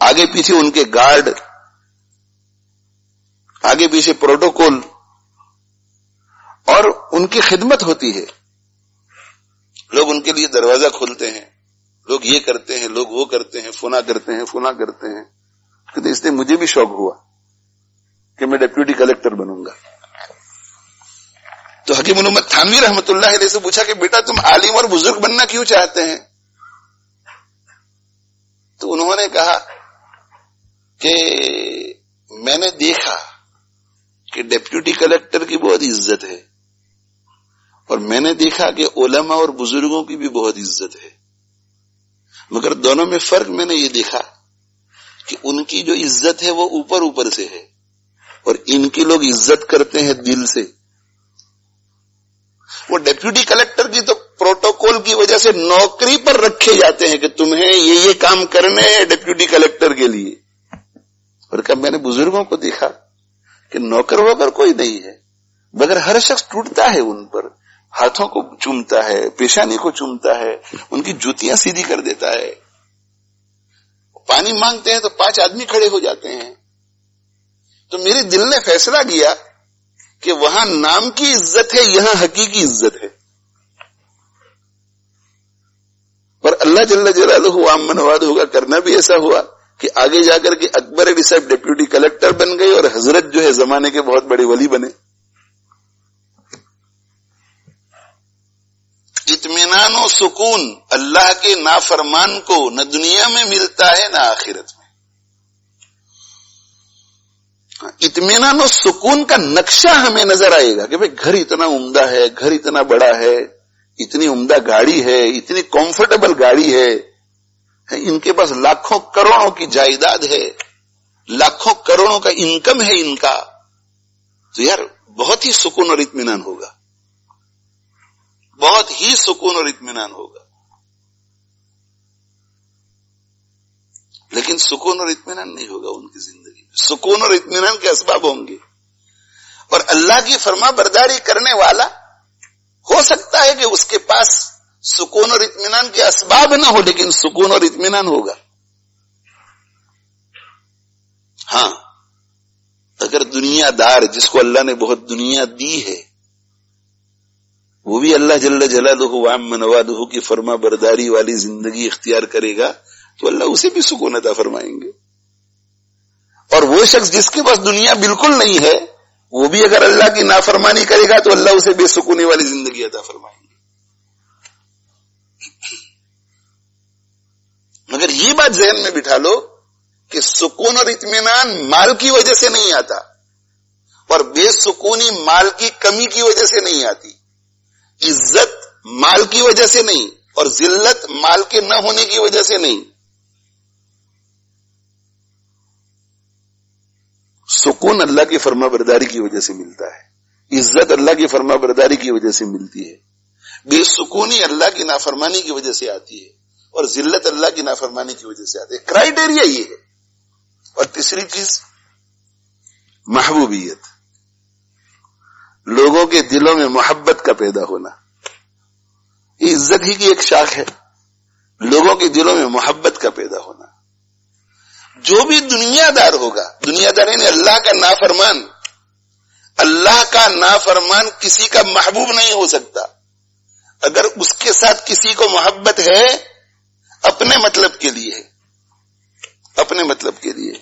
آگے پیچھے ان کے گارڈ، آگے پیچھے پروٹوکول، اور ان کی خدمت ہوتی ہے. لوگ ان کے لیے دروازہ کھولتے ہیں، لوگ یہ کرتے ہیں، لوگ وہ کرتے ہیں، فنا کرتے ہیں، فنا کرتے ہیں. اس لیے مجھے بھی شوق ہوا کہ میں ڈیپیوٹی کلیکٹر بنوں گا. تو حکیم الامت تھانوی رحمۃ اللہ علیہ سے پوچھا کہ بیٹا تم عالم اور بزرگ بننا کیوں چاہتے ہیں؟ تو انہوں نے کہا کہ میں نے دیکھا کہ ڈیپیوٹی کلیکٹر کی بہت عزت ہے، اور میں نے دیکھا کہ علماء اور بزرگوں کی بھی بہت عزت ہے، مگر دونوں میں فرق میں نے یہ دیکھا کہ ان کی جو عزت ہے وہ اوپر اوپر سے ہے، اور ان کی لوگ عزت کرتے ہیں دل سے. وہ ڈیپیوٹی کلیکٹر کی تو پروٹوکول کی وجہ سے نوکری پر رکھے جاتے ہیں کہ تمہیں یہ کام کرنے ہیں ڈیپیوٹی کلیکٹر کے لیے. اور کب میں نے بزرگوں کو دیکھا کہ نوکر ووکر کوئی نہیں ہے، مگر ہر شخص ٹوٹتا ہے ان پر، ہاتھوں کو چومتا ہے، پیشانی کو چومتا ہے، ان کی جوتیاں سیدھی کر دیتا ہے. پانی مانگتے ہیں تو 5 آدمی کھڑے ہو جاتے ہیں. تو میرے دل نے فیصلہ کیا کہ وہاں نام کی عزت ہے، یہاں حقیقی عزت ہے. اور اللہ جل جلالہ عامن وعد ہوگا کرنا بھی ایسا ہوا کہ آگے جا کر کے اکبر علی صاحب ڈیپیوٹی کلیکٹر بن گئے، اور حضرت جو ہے زمانے کے بہت بڑے ولی بنے. اطمینان و سکون اللہ کے نافرمان کو نہ دنیا میں ملتا ہے نہ آخرت میں. اطمینان و سکون کا نقشہ ہمیں نظر آئے گا کہ بھئی گھر اتنا عمدہ ہے، گھر اتنا بڑا ہے، اتنی عمدہ گاڑی ہے، اتنی کمفرٹیبل گاڑی ہے، ان کے پاس لاکھوں کروڑوں کی جائیداد ہے، لاکھوں کروڑوں کا انکم ہے ان کا. تو یار بہت ہی سکون اور اطمینان ہوگا، بہت ہی سکون اور اطمینان ہوگا. لیکن سکون اور اطمینان نہیں ہوگا ان کی زندگی میں. سکون اور اطمینان کے اسباب ہوں گے، اور اللہ کی فرما برداری کرنے والا ہو سکتا ہے کہ اس کے پاس سکون اور اطمینان کے اسباب نہ ہو، لیکن سکون اور اطمینان ہوگا. ہاں اگر دنیا دار جس کو اللہ نے بہت دنیا دی ہے، وہ بھی اللہ جل جلالہ وعم وعدہ کی فرما برداری والی زندگی اختیار کرے گا تو اللہ اسے بھی سکون عطا فرمائیں گے. اور وہ شخص جس کے پاس دنیا بالکل نہیں ہے، وہ بھی اگر اللہ کی نافرمانی کرے گا تو اللہ اسے بے سکونی والی زندگی عطا فرمائیں گے. مگر یہ بات ذہن میں بٹھا لو کہ سکون اور اطمینان مال کی وجہ سے نہیں آتا، اور بے سکونی مال کی کمی کی وجہ سے نہیں آتی، عزت مال کی وجہ سے نہیں، اور ذلت مال کے نہ ہونے کی وجہ سے نہیں۔ سکون اللہ کی فرما برداری کی وجہ سے ملتا ہے، عزت اللہ کی فرما برداری کی وجہ سے ملتی ہے، بے سکونی اللہ کی نافرمانی کی وجہ سے آتی ہے، اور ذلت اللہ کی نافرمانی کی وجہ سے آتی ہے۔ کرائیٹیریا یہ ہے۔ اور تیسری چیز محبوبیت، لوگوں کے دلوں میں محبت کا پیدا ہونا، یہ عزت ہی کی ایک شاخ ہے، لوگوں کے دلوں میں محبت کا پیدا ہونا۔ جو بھی دنیا دار ہوگا، دنیا دار یعنی اللہ کا نافرمان، اللہ کا نافرمان کسی کا محبوب نہیں ہو سکتا۔ اگر اس کے ساتھ کسی کو محبت ہے، اپنے مطلب کے لیے ہے، اپنے مطلب کے لیے،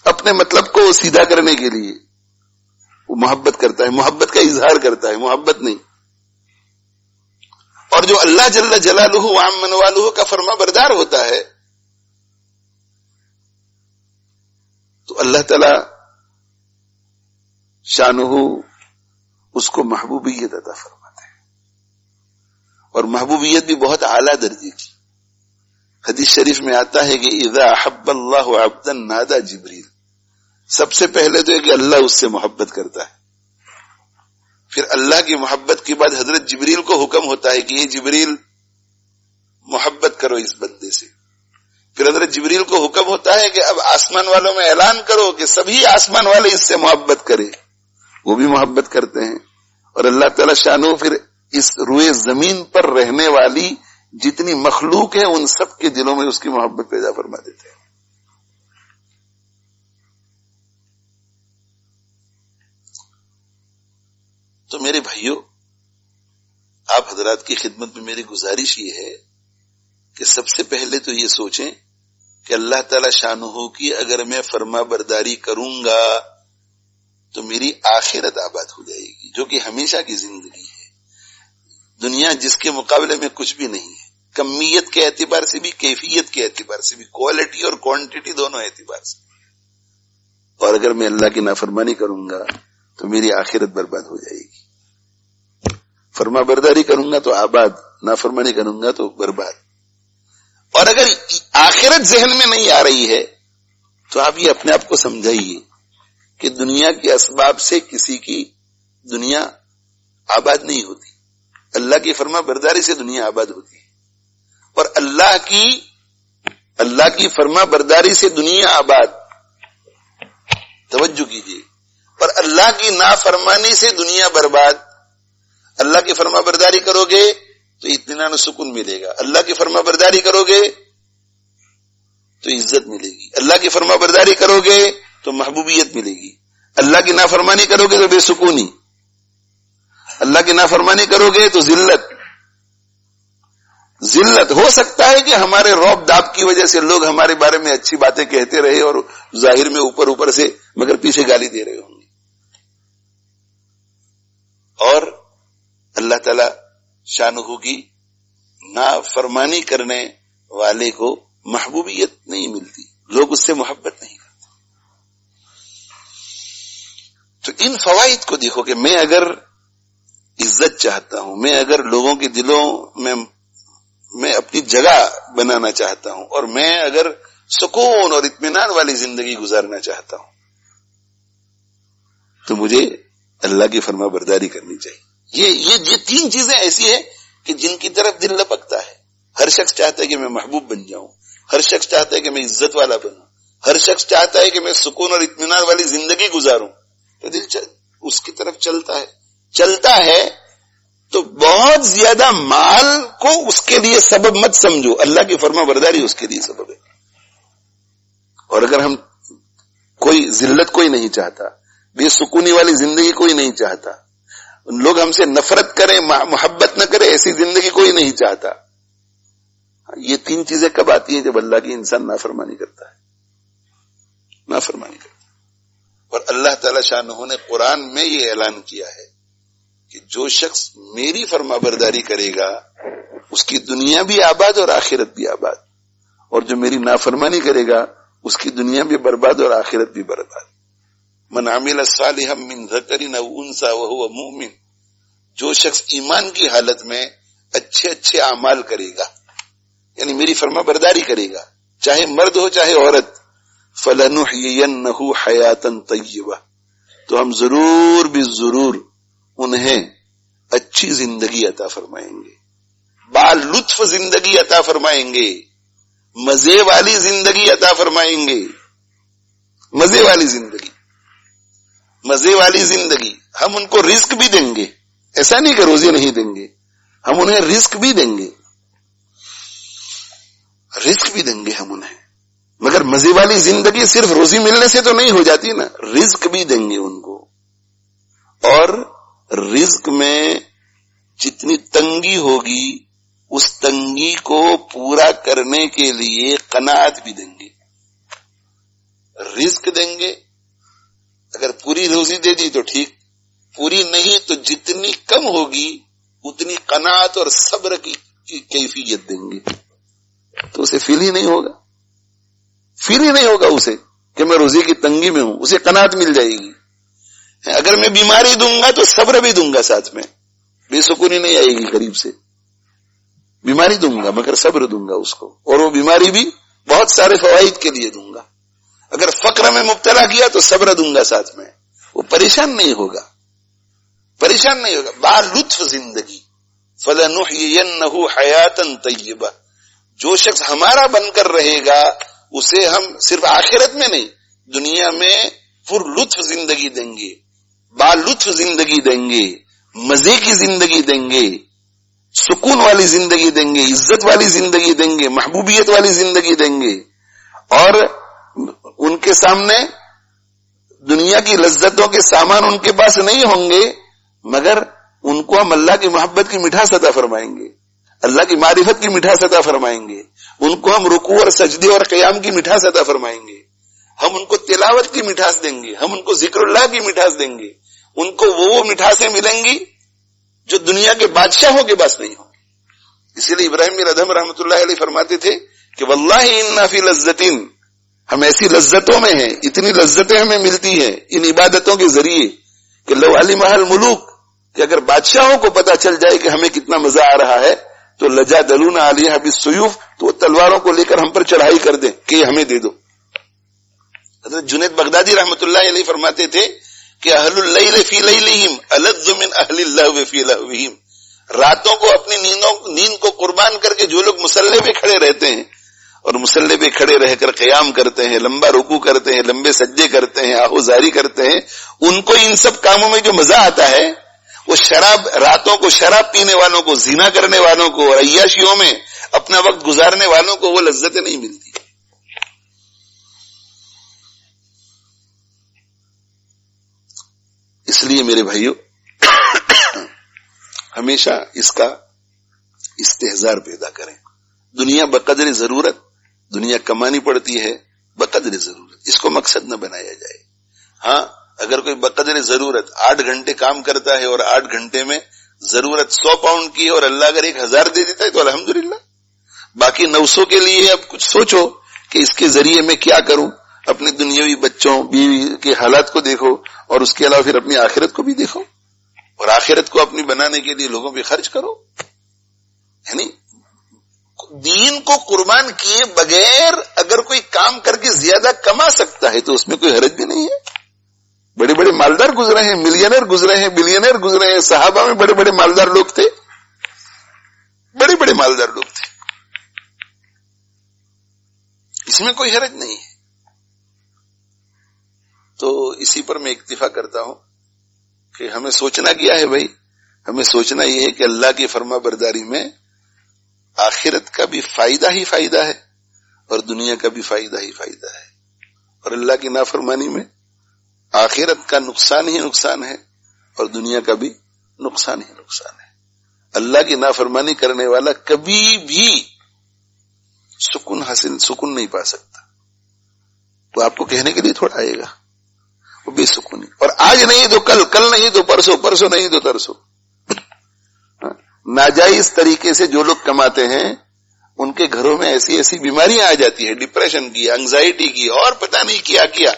اپنے مطلب کو سیدھا کرنے کے لیے وہ محبت کرتا ہے، محبت کا اظہار کرتا ہے، محبت نہیں۔ اور جو اللہ جل جلالہ وعم والہ کا فرما بردار ہوتا ہے تو اللہ تعالی شانہ اس کو محبوبیت عطا فرماتے ہیں، اور محبوبیت بھی بہت اعلیٰ درجے کی۔ حدیث شریف میں آتا ہے کہ اذا احب اللہ عبدا نادى جبریل، سب سے پہلے تو ہے کہ اللہ اس سے محبت کرتا ہے، پھر اللہ کی محبت کے بعد حضرت جبریل کو حکم ہوتا ہے کہ یہ جبریل محبت کرو اس بندے سے، پھر حضرت جبریل کو حکم ہوتا ہے کہ اب آسمان والوں میں اعلان کرو کہ سبھی آسمان والے اس سے محبت کریں، وہ بھی محبت کرتے ہیں، اور اللہ تعالی شانو پھر اس روئے زمین پر رہنے والی جتنی مخلوق ہے ان سب کے دلوں میں اس کی محبت پیدا فرما دیتے ہیں۔ تو میرے بھائیوں، آپ حضرات کی خدمت میں میری گزارش یہ ہے کہ سب سے پہلے تو یہ سوچیں کہ اللہ تعالی شانہ کی اگر میں فرما برداری کروں گا تو میری آخرت آباد ہو جائے گی، جو کہ ہمیشہ کی زندگی ہے۔ دنیا جس کے مقابلے میں کچھ بھی نہیں ہے، کمیت کے اعتبار سے بھی، کیفیت کے اعتبار سے بھی، کوالٹی اور کوانٹٹی دونوں اعتبار سے۔ اور اگر میں اللہ کی نافرمانی کروں گا تو میری آخرت برباد ہو جائے گی۔ فرما برداری کروں گا تو آباد، نافرمانی کروں گا تو برباد۔ اور اگر آخرت ذہن میں نہیں آ رہی ہے تو آپ یہ اپنے آپ کو سمجھائیے کہ دنیا کے اسباب سے کسی کی دنیا آباد نہیں ہوتی، اللہ کی فرما برداری سے دنیا آباد ہوتی ہے، اور اللہ کی فرما برداری سے دنیا آباد، توجہ کیجیے، اور اللہ کی نافرمانی سے دنیا برباد۔ اللہ کی فرما برداری کرو گے تو اطمینان و سکون ملے گا، اللہ کی فرما برداری کرو گے تو عزت ملے گی، اللہ کی فرما برداری کرو گے تو محبوبیت ملے گی، اللہ کی نافرمانی کرو گے تو بے سکونی، اللہ کی نافرمانی کرو گے تو ذلت۔ ہو سکتا ہے کہ ہمارے روب داب کی وجہ سے لوگ ہمارے بارے میں اچھی باتیں کہتے رہے اور ظاہر میں اوپر سے مگر پیچھے گالی دے رہے ہوں گے، اور اللہ تعالی شانہ کی نافرمانی کرنے والے کو محبوبیت نہیں ملتی، لوگ اس سے محبت نہیں کرتے۔ تو ان فوائد کو دیکھو کہ میں اگر عزت چاہتا ہوں، میں اگر لوگوں کے دلوں میں اپنی جگہ بنانا چاہتا ہوں، اور میں اگر سکون اور اطمینان والی زندگی گزارنا چاہتا ہوں تو مجھے اللہ کی فرما برداری کرنی چاہیے۔ یہ تین چیزیں ایسی ہیں کہ جن کی طرف دل لپکتا ہے۔ ہر شخص چاہتا ہے کہ میں محبوب بن جاؤں، ہر شخص چاہتا ہے کہ میں عزت والا بنوں، ہر شخص چاہتا ہے کہ میں سکون اور اطمینان والی زندگی گزاروں، تو دل اس کی طرف چلتا ہے تو بہت زیادہ مال کو اس کے لیے سبب مت سمجھو، اللہ کی فرما برداری اس کے لیے سبب ہے۔ اور اگر ہم ذلت کوئی نہیں چاہتا، بے سکونی والی زندگی کوئی نہیں چاہتا، لوگ ہم سے نفرت کریں، محبت نہ کرے، ایسی زندگی کوئی نہیں چاہتا۔ یہ تین چیزیں کب آتی ہیں؟ جب اللہ کی انسان نافرمانی کرتا ہے، نافرمانی کرتا ہے۔ اور اللہ تعالی شانہ نے قرآن میں یہ اعلان کیا ہے کہ جو شخص میری فرما برداری کرے گا اس کی دنیا بھی آباد اور آخرت بھی آباد، اور جو میری نافرمانی کرے گا اس کی دنیا بھی برباد اور آخرت بھی برباد۔ من عمل صالحا من ذکر او انثى وهو مؤمن، جو شخص ایمان کی حالت میں اچھے اچھے اعمال کرے گا، یعنی میری فرما برداری کرے گا، چاہے مرد ہو چاہے عورت، فَلَنُحْيِيَنَّهُ حَيَاةً طَيِّبَةً، تو ہم ضرور بھی ضرور انہیں اچھی زندگی عطا فرمائیں گے، بالطف زندگی عطا فرمائیں گے، مزے والی زندگی عطا فرمائیں گے، مزے والی زندگی، مزے والی زندگی۔ ہم ان کو رزق بھی دیں گے، ایسا نہیں کہ روزی نہیں دیں گے، ہم انہیں رزق بھی دیں گے، رزق بھی دیں گے ہم انہیں، مگر مزے والی زندگی صرف روزی ملنے سے تو نہیں ہو جاتی نا، رزق بھی دیں گے ان کو، اور رزق میں جتنی تنگی ہوگی اس تنگی کو پورا کرنے کے لیے قناعت بھی دیں گے، رزق دیں گے، اگر پوری روزی دے دی تو ٹھیک، پوری نہیں تو جتنی کم ہوگی اتنی قناعت اور صبر کی کیفیت دیں گے، تو اسے فیل ہی نہیں ہوگا، فیل ہی نہیں ہوگا اسے کہ میں روزی کی تنگی میں ہوں، اسے قناعت مل جائے گی۔ اگر میں بیماری دوں گا تو صبر بھی دوں گا ساتھ میں، بے سکونی نہیں آئے گی قریب سے، بیماری دوں گا مگر صبر دوں گا اس کو، اور وہ بیماری بھی بہت سارے فوائد کے لیے دوں گا۔ اگر فقر میں مبتلا کیا تو صبر دوں گا ساتھ میں، وہ پریشان نہیں ہوگا، پریشان نہیں ہوگا، بالطف زندگی۔ فَلَنُحْيِيَنَّهُ حَيَاةً طَيِّبَةً، جو شخص ہمارا بن کر رہے گا اسے ہم صرف آخرت میں نہیں دنیا میں پر لطف زندگی دیں گے، بالطف زندگی دیں گے، مزے کی زندگی دیں گے، سکون والی زندگی دیں گے، عزت والی زندگی دیں گے، محبوبیت والی زندگی دیں گے، اور ان کے سامنے دنیا کی لذتوں کے سامان ان کے پاس نہیں ہوں گے، مگر ان کو ہم اللہ کی محبت کی مٹھاس عطا فرمائیں گے، اللہ کی معرفت کی مٹھاس عطا فرمائیں گے، ان کو ہم رکوع اور سجدے اور قیام کی مٹھاس عطا فرمائیں گے، ہم ان کو تلاوت کی مٹھاس دیں گے، ہم ان کو ذکر اللہ کی مٹھاس دیں گے، ان کو وہ مٹھاسیں ملیں گی جو دنیا کے بادشاہوں کے پاس نہیں ہوں گی۔ اسی لیے ابراہیم بن ادہم رحمۃ اللہ علیہ فرماتے تھے کہ واللہ انا فی لذتین، ہم ایسی لذتوں میں ہیں، اتنی لذتیں ہمیں ملتی ہیں ان عبادتوں کے ذریعے کہ لو علمہ الملوک، کہ اگر بادشاہوں کو پتا چل جائے کہ ہمیں کتنا مزہ آ رہا ہے تو لجادلونا علیہا بالسیوف، تو وہ تلواروں کو لے کر ہم پر چڑھائی کر دیں کہ ہمیں دے دو۔ حضرت جنید بغدادی رحمۃ اللہ علیہ فرماتے تھے کہ اہل اللیل فی لیلہم الذ من اہل اللہو فی لہوہم، راتوں کو اپنی نیند کو قربان کر کے جو لوگ مصلی پہ کھڑے رہتے ہیں اور مصلی پہ کھڑے رہ کر قیام کرتے ہیں، لمبا رکوع کرتے ہیں، لمبے سجدے کرتے ہیں، آہوزاری کرتے ہیں، ان کو ان سب کاموں میں جو مزہ آتا ہے وہ شراب، راتوں کو شراب پینے والوں کو، زنا کرنے والوں کو اور عیاشیوں میں اپنا وقت گزارنے والوں کو وہ لذتیں نہیں ملتی۔ اس لیے میرے بھائیوں ہمیشہ اس کا استحضار پیدا کریں۔ دنیا بقدر ضرورت، دنیا کمانی پڑتی ہے بقدر ضرورت، اس کو مقصد نہ بنایا جائے۔ ہاں اگر کوئی بقدر ضرورت 8 گھنٹے کام کرتا ہے اور 8 گھنٹے میں ضرورت 100 پاؤنڈ کی ہے اور اللہ اگر 1000 دے دیتا ہے تو الحمدللہ، باقی 900 کے لیے اب کچھ سوچو کہ اس کے ذریعے میں کیا کروں، اپنے دنیاوی بچوں بیوی کے حالات کو دیکھو اور اس کے علاوہ پھر اپنی آخرت کو بھی دیکھو، اور آخرت کو اپنی بنانے کے لیے لوگوں پہ خرچ کرو۔ یعنی دین کو قربان کیے بغیر اگر کوئی کام کر کے زیادہ کما سکتا ہے تو اس میں کوئی حرج بھی نہیں ہے۔ بڑے بڑے مالدار گزرے ہیں، ملینئر گزرے ہیں، بلینئر گزرے ہیں، صحابہ میں بڑے بڑے مالدار لوگ تھے، بڑے بڑے مالدار لوگ تھے، اس میں کوئی حرج نہیں ہے۔ تو اسی پر میں اکتفا کرتا ہوں کہ ہمیں سوچنا کیا ہے بھائی، ہمیں سوچنا یہ ہے کہ اللہ کی فرما برداری میں آخرت کا بھی فائدہ ہی فائدہ ہے اور دنیا کا بھی فائدہ ہی فائدہ ہے، اور اللہ کی نافرمانی میں آخرت کا نقصان ہی نقصان ہے اور دنیا کا بھی نقصان ہی نقصان ہے۔ اللہ کی نافرمانی کرنے والا کبھی بھی سکون نہیں پا سکتا، وہ آپ کو کہنے کے لیے تھوڑا آئے گا، وہ بے سکونی، اور آج نہیں تو کل، کل نہیں تو پرسوں، پرسوں نہیں تو ترسوں۔ ناجائز طریقے سے جو لوگ کماتے ہیں ان کے گھروں میں ایسی ایسی بیماریاں آ جاتی ہیں، ڈپریشن کی، انگزائٹی کی، اور پتہ نہیں کیا،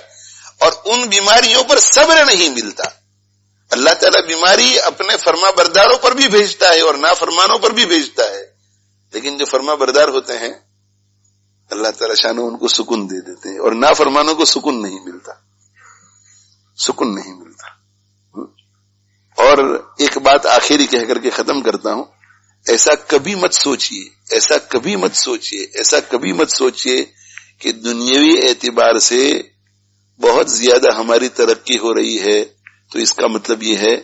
اور ان بیماریوں پر صبر نہیں ملتا۔ اللہ تعالیٰ بیماری اپنے فرما برداروں پر بھی بھیجتا ہے اور نافرمانوں پر بھی بھیجتا ہے، لیکن جو فرما بردار ہوتے ہیں اللہ تعالیٰ شانو ان کو سکون دے دیتے ہیں، اور نافرمانوں کو سکون نہیں ملتا، سکون نہیں ملتا۔ اور ایک بات آخری کہہ کر کے ختم کرتا ہوں، ایسا کبھی مت سوچئے، ایسا کبھی مت سوچئے، ایسا کبھی مت سوچئے کہ دنیاوی اعتبار سے بہت زیادہ ہماری ترقی ہو رہی ہے تو اس کا مطلب یہ ہے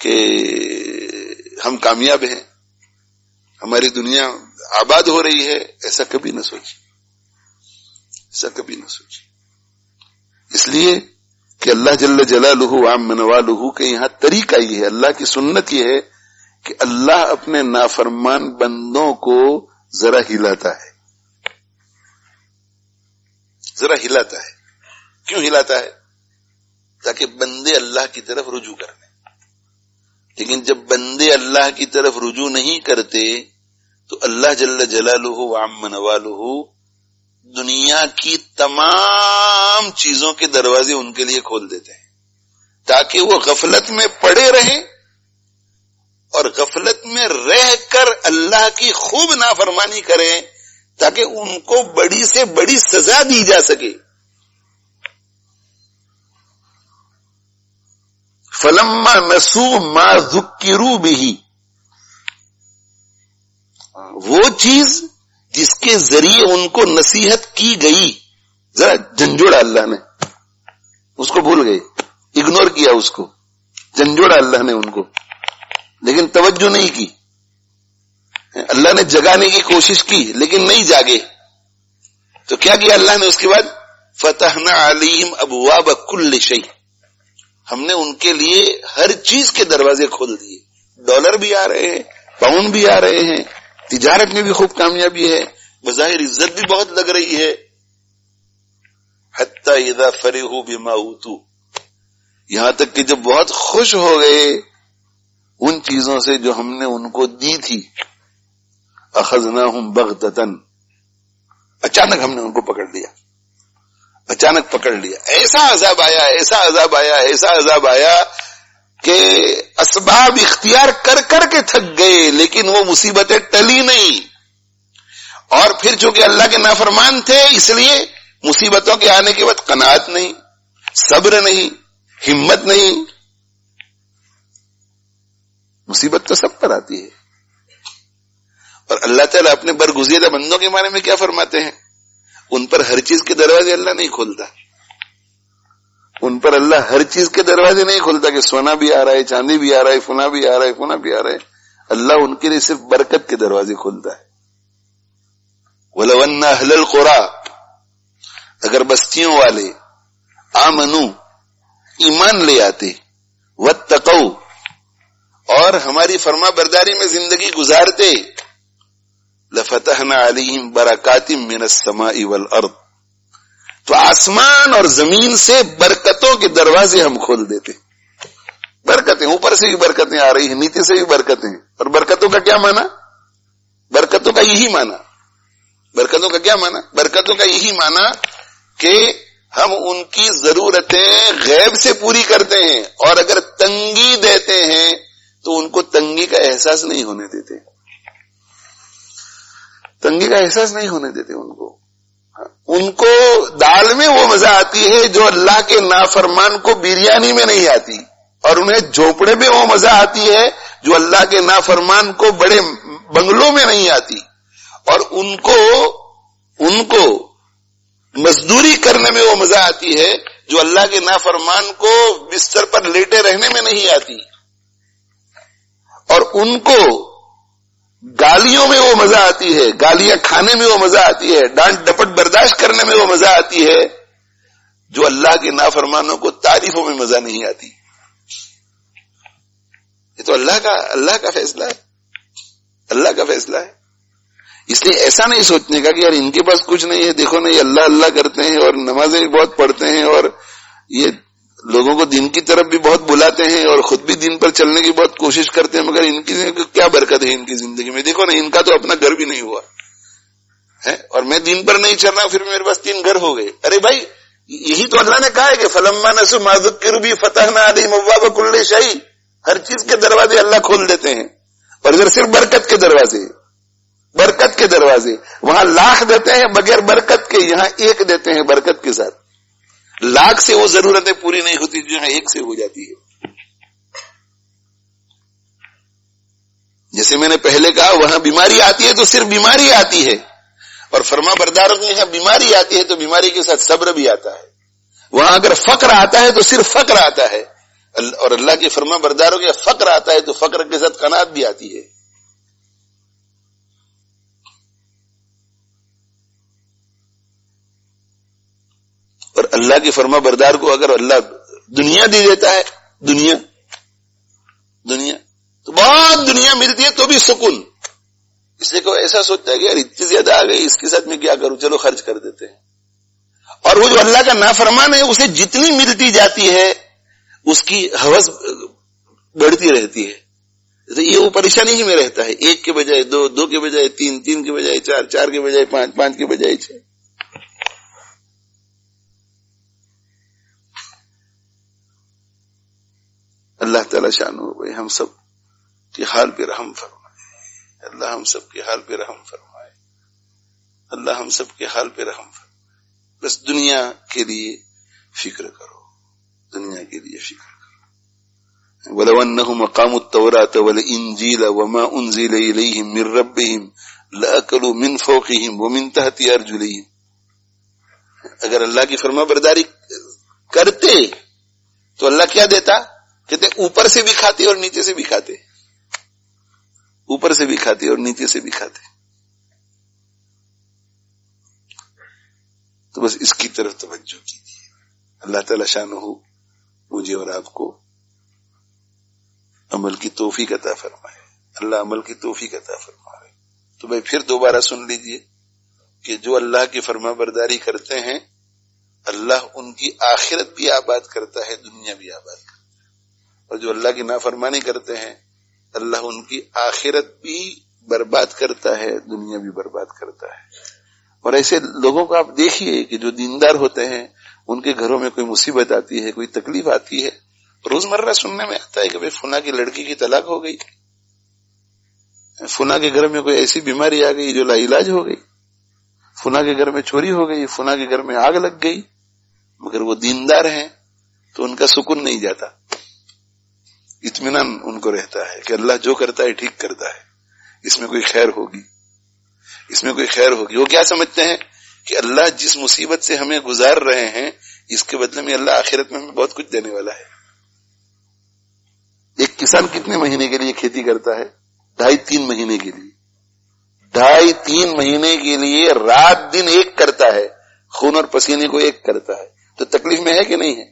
کہ ہم کامیاب ہیں، ہماری دنیا آباد ہو رہی ہے۔ ایسا کبھی نہ سوچئے، ایسا کبھی نہ سوچئے، اس لیے کہ اللہ جل جلالہ عم نوالہ کے یہاں طریقہ یہ ہے، اللہ کی سنت یہ ہے کہ اللہ اپنے نافرمان بندوں کو ذرا ہلاتا ہے، ذرا ہلاتا ہے۔ کیوں ہلاتا ہے؟ تاکہ بندے اللہ کی طرف رجوع کر لیں۔ لیکن جب بندے اللہ کی طرف رجوع نہیں کرتے تو اللہ جل جلالہ وعم نوالہ دنیا کی تمام چیزوں کے دروازے ان کے لیے کھول دیتے ہیں تاکہ وہ غفلت میں پڑے رہیں، اور غفلت میں رہ کر اللہ کی خوب نافرمانی کریں تاکہ ان کو بڑی سے بڑی سزا دی جا سکے۔ فلما نسوا ما ذکروا به، وہ چیز جس کے ذریعے ان کو نصیحت کی گئی، ذرا جھنجھوڑا اللہ نے، اس کو بھول گئے، اگنور کیا اس کو، جھنجھوڑا اللہ نے ان کو، لیکن توجہ نہیں کی۔ اللہ نے جگانے کی کوشش کی لیکن نہیں جاگے، تو کیا کیا اللہ نے اس کے بعد؟ فتحنا علیہم ابواب کل شیء، ہم نے ان کے لیے ہر چیز کے دروازے کھول دیے۔ ڈالر بھی آ رہے ہیں، پاؤنڈ بھی آ رہے ہیں، تجارت میں بھی خوب کامیابی ہے، بظاہر عزت بھی بہت لگ رہی ہے۔ حتی اذا فرحوا بما اوتوا، یہاں تک کہ جب بہت خوش ہو گئے ان چیزوں سے جو ہم نے ان کو دی تھی، اخذناہم بغتۃ، اچانک ہم نے ان کو پکڑ لیا، اچانک پکڑ لیا، ایسا عذاب آیا، ایسا عذاب آیا، ایسا عذاب آیا کہ اسباب اختیار کر کر کے تھک گئے لیکن وہ مصیبتیں ٹلی نہیں، اور پھر چونکہ اللہ کے نافرمان تھے اس لیے مصیبتوں کے آنے کے بعد قناعت نہیں، صبر نہیں، ہمت نہیں۔ مصیبت تو سب پر آتی ہے، اور اللہ تعالیٰ اپنے برگزیدہ بندوں کے بارے میں کیا فرماتے ہیں؟ ان پر ہر چیز کے دروازے اللہ نہیں کھولتا، ان پر اللہ ہر چیز کے دروازے نہیں کھولتا کہ سونا بھی آ رہا ہے، چاندی بھی آ رہا ہے، فنا بھی آ رہا ہے، فنا بھی آ رہا ہے۔ اللہ ان کے لیے صرف برکت کے دروازے کھولتا ہے۔ وَلَوْ أَنَّ أَهْلَ الْقُرَىٰ، اگر بستیوں والے آمنوا، ایمان لے آتے، واتقوا، اور ہماری فرما برداری میں زندگی گزارتے، لفتحنا علیہم برکات من السماء والارض، تو آسمان اور زمین سے برکتوں کے دروازے ہم کھول دیتے۔ برکتیں اوپر سے بھی برکتیں آ رہی ہیں، نیچے سے بھی برکتیں، اور برکتوں کا کیا معنی؟ برکتوں کا یہی معنی، برکتوں کا کیا معنی؟ برکتوں کا یہی معنی کہ ہم ان کی ضرورتیں غیب سے پوری کرتے ہیں، اور اگر تنگی دیتے ہیں تو ان کو تنگی کا احساس نہیں ہونے دیتے، تنگی کا احساس نہیں ہونے دیتے ان کو دال میں وہ مزہ آتی ہے جو اللہ کے نافرمان کو بریانی میں نہیں آتی، اور انہیں جھونپڑے میں وہ مزہ آتی ہے جو اللہ کے نافرمان کو بڑے بنگلوں میں نہیں آتی، اور ان کو مزدوری کرنے میں وہ مزہ آتی ہے جو اللہ کے نافرمان کو بستر پر لیٹے رہنے میں نہیں آتی، اور ان کو گالیوں میں وہ مزہ آتی ہے، گالیاں کھانے میں وہ مزہ آتی ہے، ڈانٹ ڈپٹ برداشت کرنے میں وہ مزہ آتی ہے جو اللہ کے نافرمانوں کو تعریفوں میں مزہ نہیں آتی۔ یہ تو اللہ کا فیصلہ ہے، اللہ کا فیصلہ ہے۔ اس لیے ایسا نہیں سوچنے کا کہ یار ان کے پاس کچھ نہیں ہے، دیکھو نا یہ اللہ اللہ کرتے ہیں اور نمازیں بہت پڑھتے ہیں اور یہ لوگوں کو دین کی طرف بھی بہت بلاتے ہیں اور خود بھی دین پر چلنے کی بہت کوشش کرتے ہیں، مگر ان کی کیا برکت ہے ان کی زندگی میں؟ دیکھو نا، ان کا تو اپنا گھر بھی نہیں ہوا ہے، اور میں دین پر نہیں چل رہا، پھر میرے پاس 3 گھر ہو گئے۔ ارے بھائی، یہی تو اللہ نے کہا ہے کہ فلما نسوا ما ذکروا بہ فتحنا علیہم ابواب کل شیء، ہر چیز کے دروازے اللہ کھول دیتے ہیں، اور ادھر صرف برکت کے دروازے، برکت کے دروازے۔ وہاں لاکھ دیتے ہیں بغیر برکت کے، یہاں 1 دیتے ہیں برکت کے ساتھ۔ لاکھ سے وہ ضرورتیں پوری نہیں ہوتی جو یہاں 1 سے ہو جاتی ہے۔ جیسے میں نے پہلے کہا، وہاں بیماری آتی ہے تو صرف بیماری آتی ہے، اور فرما برداروں کے یہاں بیماری آتی ہے تو بیماری کے ساتھ صبر بھی آتا ہے۔ وہاں اگر فقر آتا ہے تو صرف فقر آتا ہے، اور اللہ کے فرما برداروں کے فقر آتا ہے تو فقر کے ساتھ قناعت بھی آتی ہے۔ اور اللہ کے فرما بردار کو اگر اللہ دنیا دے دیتا ہے، دنیا تو بہت دنیا ملتی ہے تو بھی سکون، اس لیے کوئی ایسا سوچتا ہے کہ یار اتنی زیادہ آ گئی، اس کے ساتھ میں کیا کروں، چلو خرچ کر دیتے ہیں۔ اور وہ جو اللہ کا نافرمان ہے، اسے جتنی ملتی جاتی ہے اس کی ہوس بڑھتی رہتی ہے، تو یہ وہ پریشانی ہی میں رہتا ہے، 1 کے بجائے 2، 2 کے بجائے 3، 3 کے بجائے 4، 4 کے بجائے 5، 5 کے بجائے 6۔ اللہ تعالی شانہ بھائی ہم سب کے حال پہ رحم فرمائے، اللہ ہم سب کے حال پہ رحم فرمائے، اللہ ہم سب کے حال پہ رحم فرمائے۔ بس دنیا کے لیے فکر کرو، دنیا کے لیے فکر کرو۔ وَلَوْ أَنَّهُمْ أَقَامُوا التَّوْرَاةَ وَالْإِنْجِيلَ وَمَا أُنزِلَ إِلَيْهِمْ مِنْ رَبِّهِمْ لَأَكَلُوا مِنْ فَوْقِهِمْ وَمِنْ تَحْتِ أَرْجُلِهِمْ۔ اگر اللہ کی فرما برداری کرتے تو اللہ کیا دیتا؟ کہتے اوپر سے بھی کھاتے اور نیچے سے بھی کھاتے، اوپر سے بھی کھاتے اور نیچے سے بھی کھاتے۔ تو بس اس کی طرف توجہ کیجیے۔ اللہ تعالی شانہ مجھے اور آپ کو عمل کی توفیق عطا فرمائے، اللہ عمل کی توفیق عطا فرمائے۔ تو بھائی پھر دوبارہ سن لیجئے کہ جو اللہ کی فرما برداری کرتے ہیں، اللہ ان کی آخرت بھی آباد کرتا ہے، دنیا بھی آباد کرتا ہے، اور جو اللہ کی نافرمانی کرتے ہیں، اللہ ان کی آخرت بھی برباد کرتا ہے، دنیا بھی برباد کرتا ہے۔ اور ایسے لوگوں کو آپ دیکھیے کہ جو دیندار ہوتے ہیں، ان کے گھروں میں کوئی مصیبت آتی ہے، کوئی تکلیف آتی ہے، روزمرہ سننے میں آتا ہے کہ بھئی فلاں کی لڑکی کی طلاق ہو گئی، فلاں کے گھر میں کوئی ایسی بیماری آ گئی جو لا علاج ہو گئی، فلاں کے گھر میں چوری ہو گئی، فلاں کے گھر میں آگ لگ گئی، مگر وہ دیندار ہیں تو ان کا سکون نہیں جاتا، اطمینان ان کو رہتا ہے کہ اللہ جو کرتا ہے ٹھیک کرتا ہے، اس میں کوئی خیر ہوگی، اس میں کوئی خیر ہوگی۔ وہ کیا سمجھتے ہیں کہ اللہ جس مصیبت سے ہمیں گزار رہے ہیں، اس کے بدلے میں اللہ آخرت میں ہمیں بہت کچھ دینے والا ہے۔ ایک کسان کتنے مہینے کے لیے کھیتی کرتا ہے؟ 2.5-3 مہینے کے لیے، 2.5-3 مہینے کے لیے رات دن ایک کرتا ہے، خون اور پسینے کو ایک کرتا ہے، تو تکلیف میں ہے کہ نہیں ہے؟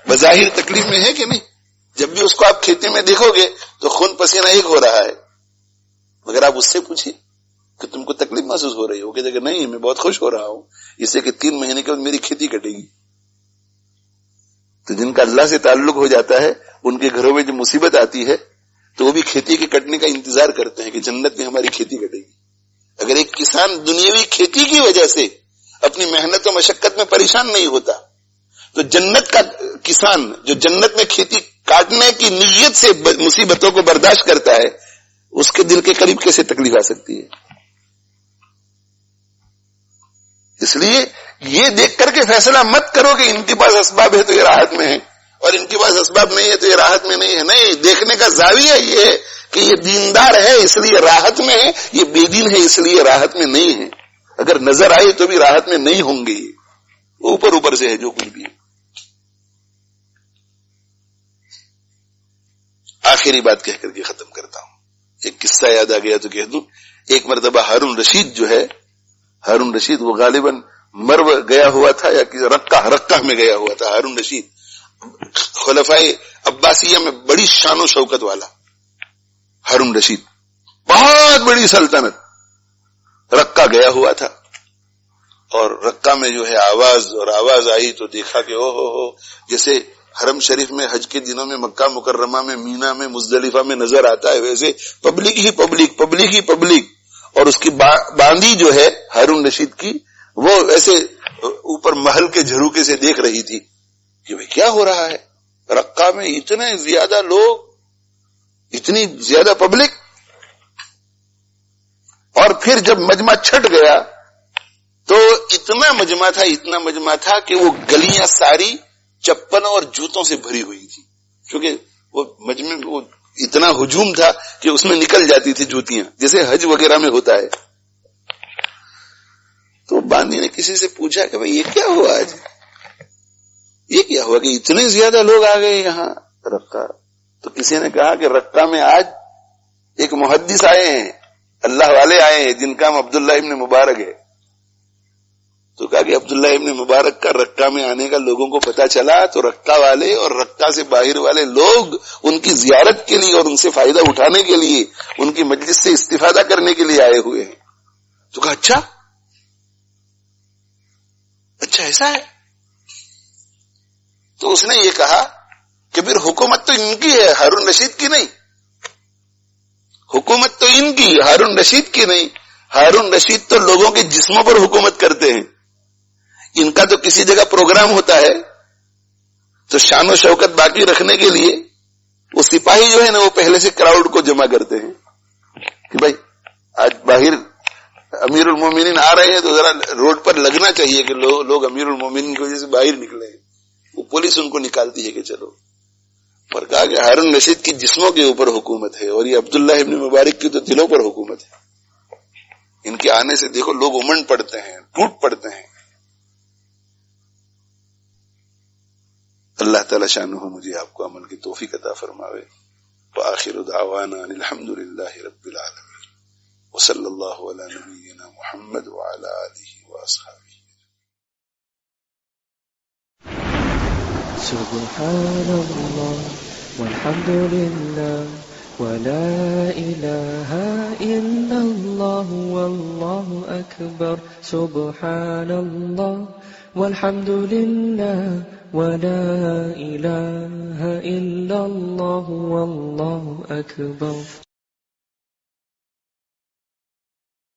بظاہر تکلیف میں ہے کہ نہیں؟ جب بھی اس کو آپ کھیتی میں دیکھو گے تو خون پسینہ ایک ہو رہا ہے، مگر آپ اس سے پوچھیں کہ تم کو تکلیف محسوس ہو رہی ہے، وہ کہتے کہ نہیں میں بہت خوش ہو رہا ہوں، اس سے کہ 3 مہینے کے بعد میری کھیتی کٹے گی۔ تو جن کا اللہ سے تعلق ہو جاتا ہے، ان کے گھروں میں جو مصیبت آتی ہے تو وہ بھی کھیتی کے کٹنے کا انتظار کرتے ہیں کہ جنت میں ہماری کھیتی کٹے گی۔ اگر ایک کسان دنیاوی کھیتی کی وجہ سے اپنی محنت و مشقت میں پریشان نہیں ہوتا، تو جنت کا کسان جو جنت میں کھیتی کاٹنے کی نیت سے مصیبتوں کو برداشت کرتا ہے، اس کے دل کے قریب کیسے تکلیف آ سکتی ہے؟ اس لیے یہ دیکھ کر کے فیصلہ مت کرو کہ ان کے پاس اسباب ہے تو یہ راحت میں ہے، اور ان کے پاس اسباب نہیں ہے تو یہ راحت میں نہیں ہے۔ نہیں، دیکھنے کا زاویہ یہ ہے کہ یہ دیندار ہے اس لیے راحت میں ہے، یہ بے دین ہے اس لیے راحت میں نہیں ہے۔ اگر نظر آئے تو بھی راحت میں نہیں ہوں گے، یہ اوپر اوپر سے ہے جو کچھ بھی ہے۔ آخری بات کہہ کر کے ختم کرتا ہوں، ایک قصہ یاد آ گیا تو کہہ دوں۔ ایک مرتبہ ہارون رشید جو ہے، ہارون رشید وہ غالباً مرو گیا ہوا تھا یا رقہ میں گیا ہوا تھا۔ ہارون رشید خلفائے عباسیہ میں بڑی شان و شوکت والا ہارون رشید، بہت بڑی سلطنت، رقہ گیا ہوا تھا اور رقہ میں جو ہے آواز آئی تو دیکھا کہ او ہو جیسے حرم شریف میں حج کے دنوں میں مکہ مکرمہ میں مینا میں مزدلفہ میں نظر آتا ہے، ویسے پبلک ہی پبلک اور اس کی باندی جو ہے ہارون رشید کی وہ ایسے اوپر محل کے جھروکے سے دیکھ رہی تھی کہ بھئی کیا ہو رہا ہے، رقہ میں اتنے زیادہ لوگ، اتنی زیادہ پبلک. اور پھر جب مجمع چھٹ گیا تو اتنا مجمع تھا کہ وہ گلیاں ساری چپلوں اور جوتوں سے بھری ہوئی تھی، کیونکہ وہ مجمع وہ اتنا ہجوم تھا کہ اس میں نکل جاتی تھی جوتیاں، جیسے حج وغیرہ میں ہوتا ہے. تو باندی نے کسی سے پوچھا کہ بھئی یہ کیا ہوا آج، یہ کیا ہوا کہ اتنے زیادہ لوگ آ گئے یہاں رقہ. تو کسی نے کہا کہ رقہ میں آج ایک محدث آئے ہیں، اللہ والے آئے ہیں جن کا نام عبداللہ ابن مبارک ہے. تو کہا کہ عبداللہ ابن مبارک کا رقہ میں آنے کا لوگوں کو پتا چلا تو رقہ والے اور رقہ سے باہر والے لوگ ان کی زیارت کے لیے اور ان سے فائدہ اٹھانے کے لیے، ان کی مجلس سے استفادہ کرنے کے لیے آئے ہوئے ہیں. تو کہا اچھا ایسا ہے. تو اس نے یہ کہا کہ پھر حکومت تو ان کی ہے، ہارون رشید کی نہیں. حکومت تو ان کی، ہارون رشید کی نہیں. ہارون رشید تو لوگوں کے جسموں پر حکومت کرتے ہیں. ان کا تو کسی جگہ پروگرام ہوتا ہے تو شان و شوکت باقی رکھنے کے لیے وہ سپاہی جو ہے نا وہ پہلے سے کراؤڈ کو جمع کرتے ہیں کہ بھائی آج باہر امیر المومنین آ رہے ہیں تو ذرا روڈ پر لگنا چاہیے کہ لوگ امیر المومنین کی وجہ سے باہر نکلے ہیں. وہ پولیس ان کو نکالتی ہے کہ چلو. اور کہا کہ ہارون رشید کی جسموں کے اوپر حکومت ہے اور یہ عبداللہ ابن مبارک کی تو دلوں پر حکومت ہے. ان کے آنے سے دیکھو لوگ امنڈ پڑتے ہیں، ٹوٹ پڑتے ہیں. اللہ تعالی شانہ مجھے آپ کو عمل کی توفیق عطا فرماوے. وآخر دعوانا الحمدللہ رب العالمین وصلی اللہ علی نبینا محمد وعلی آلہ واصحابہ. سبحان اللہ والحمد للہ ولا الہ الا اللہ واللہ اکبر. سبحان اللہ والحمد للہ ولا الہ الا اللہ واللہ اکبر.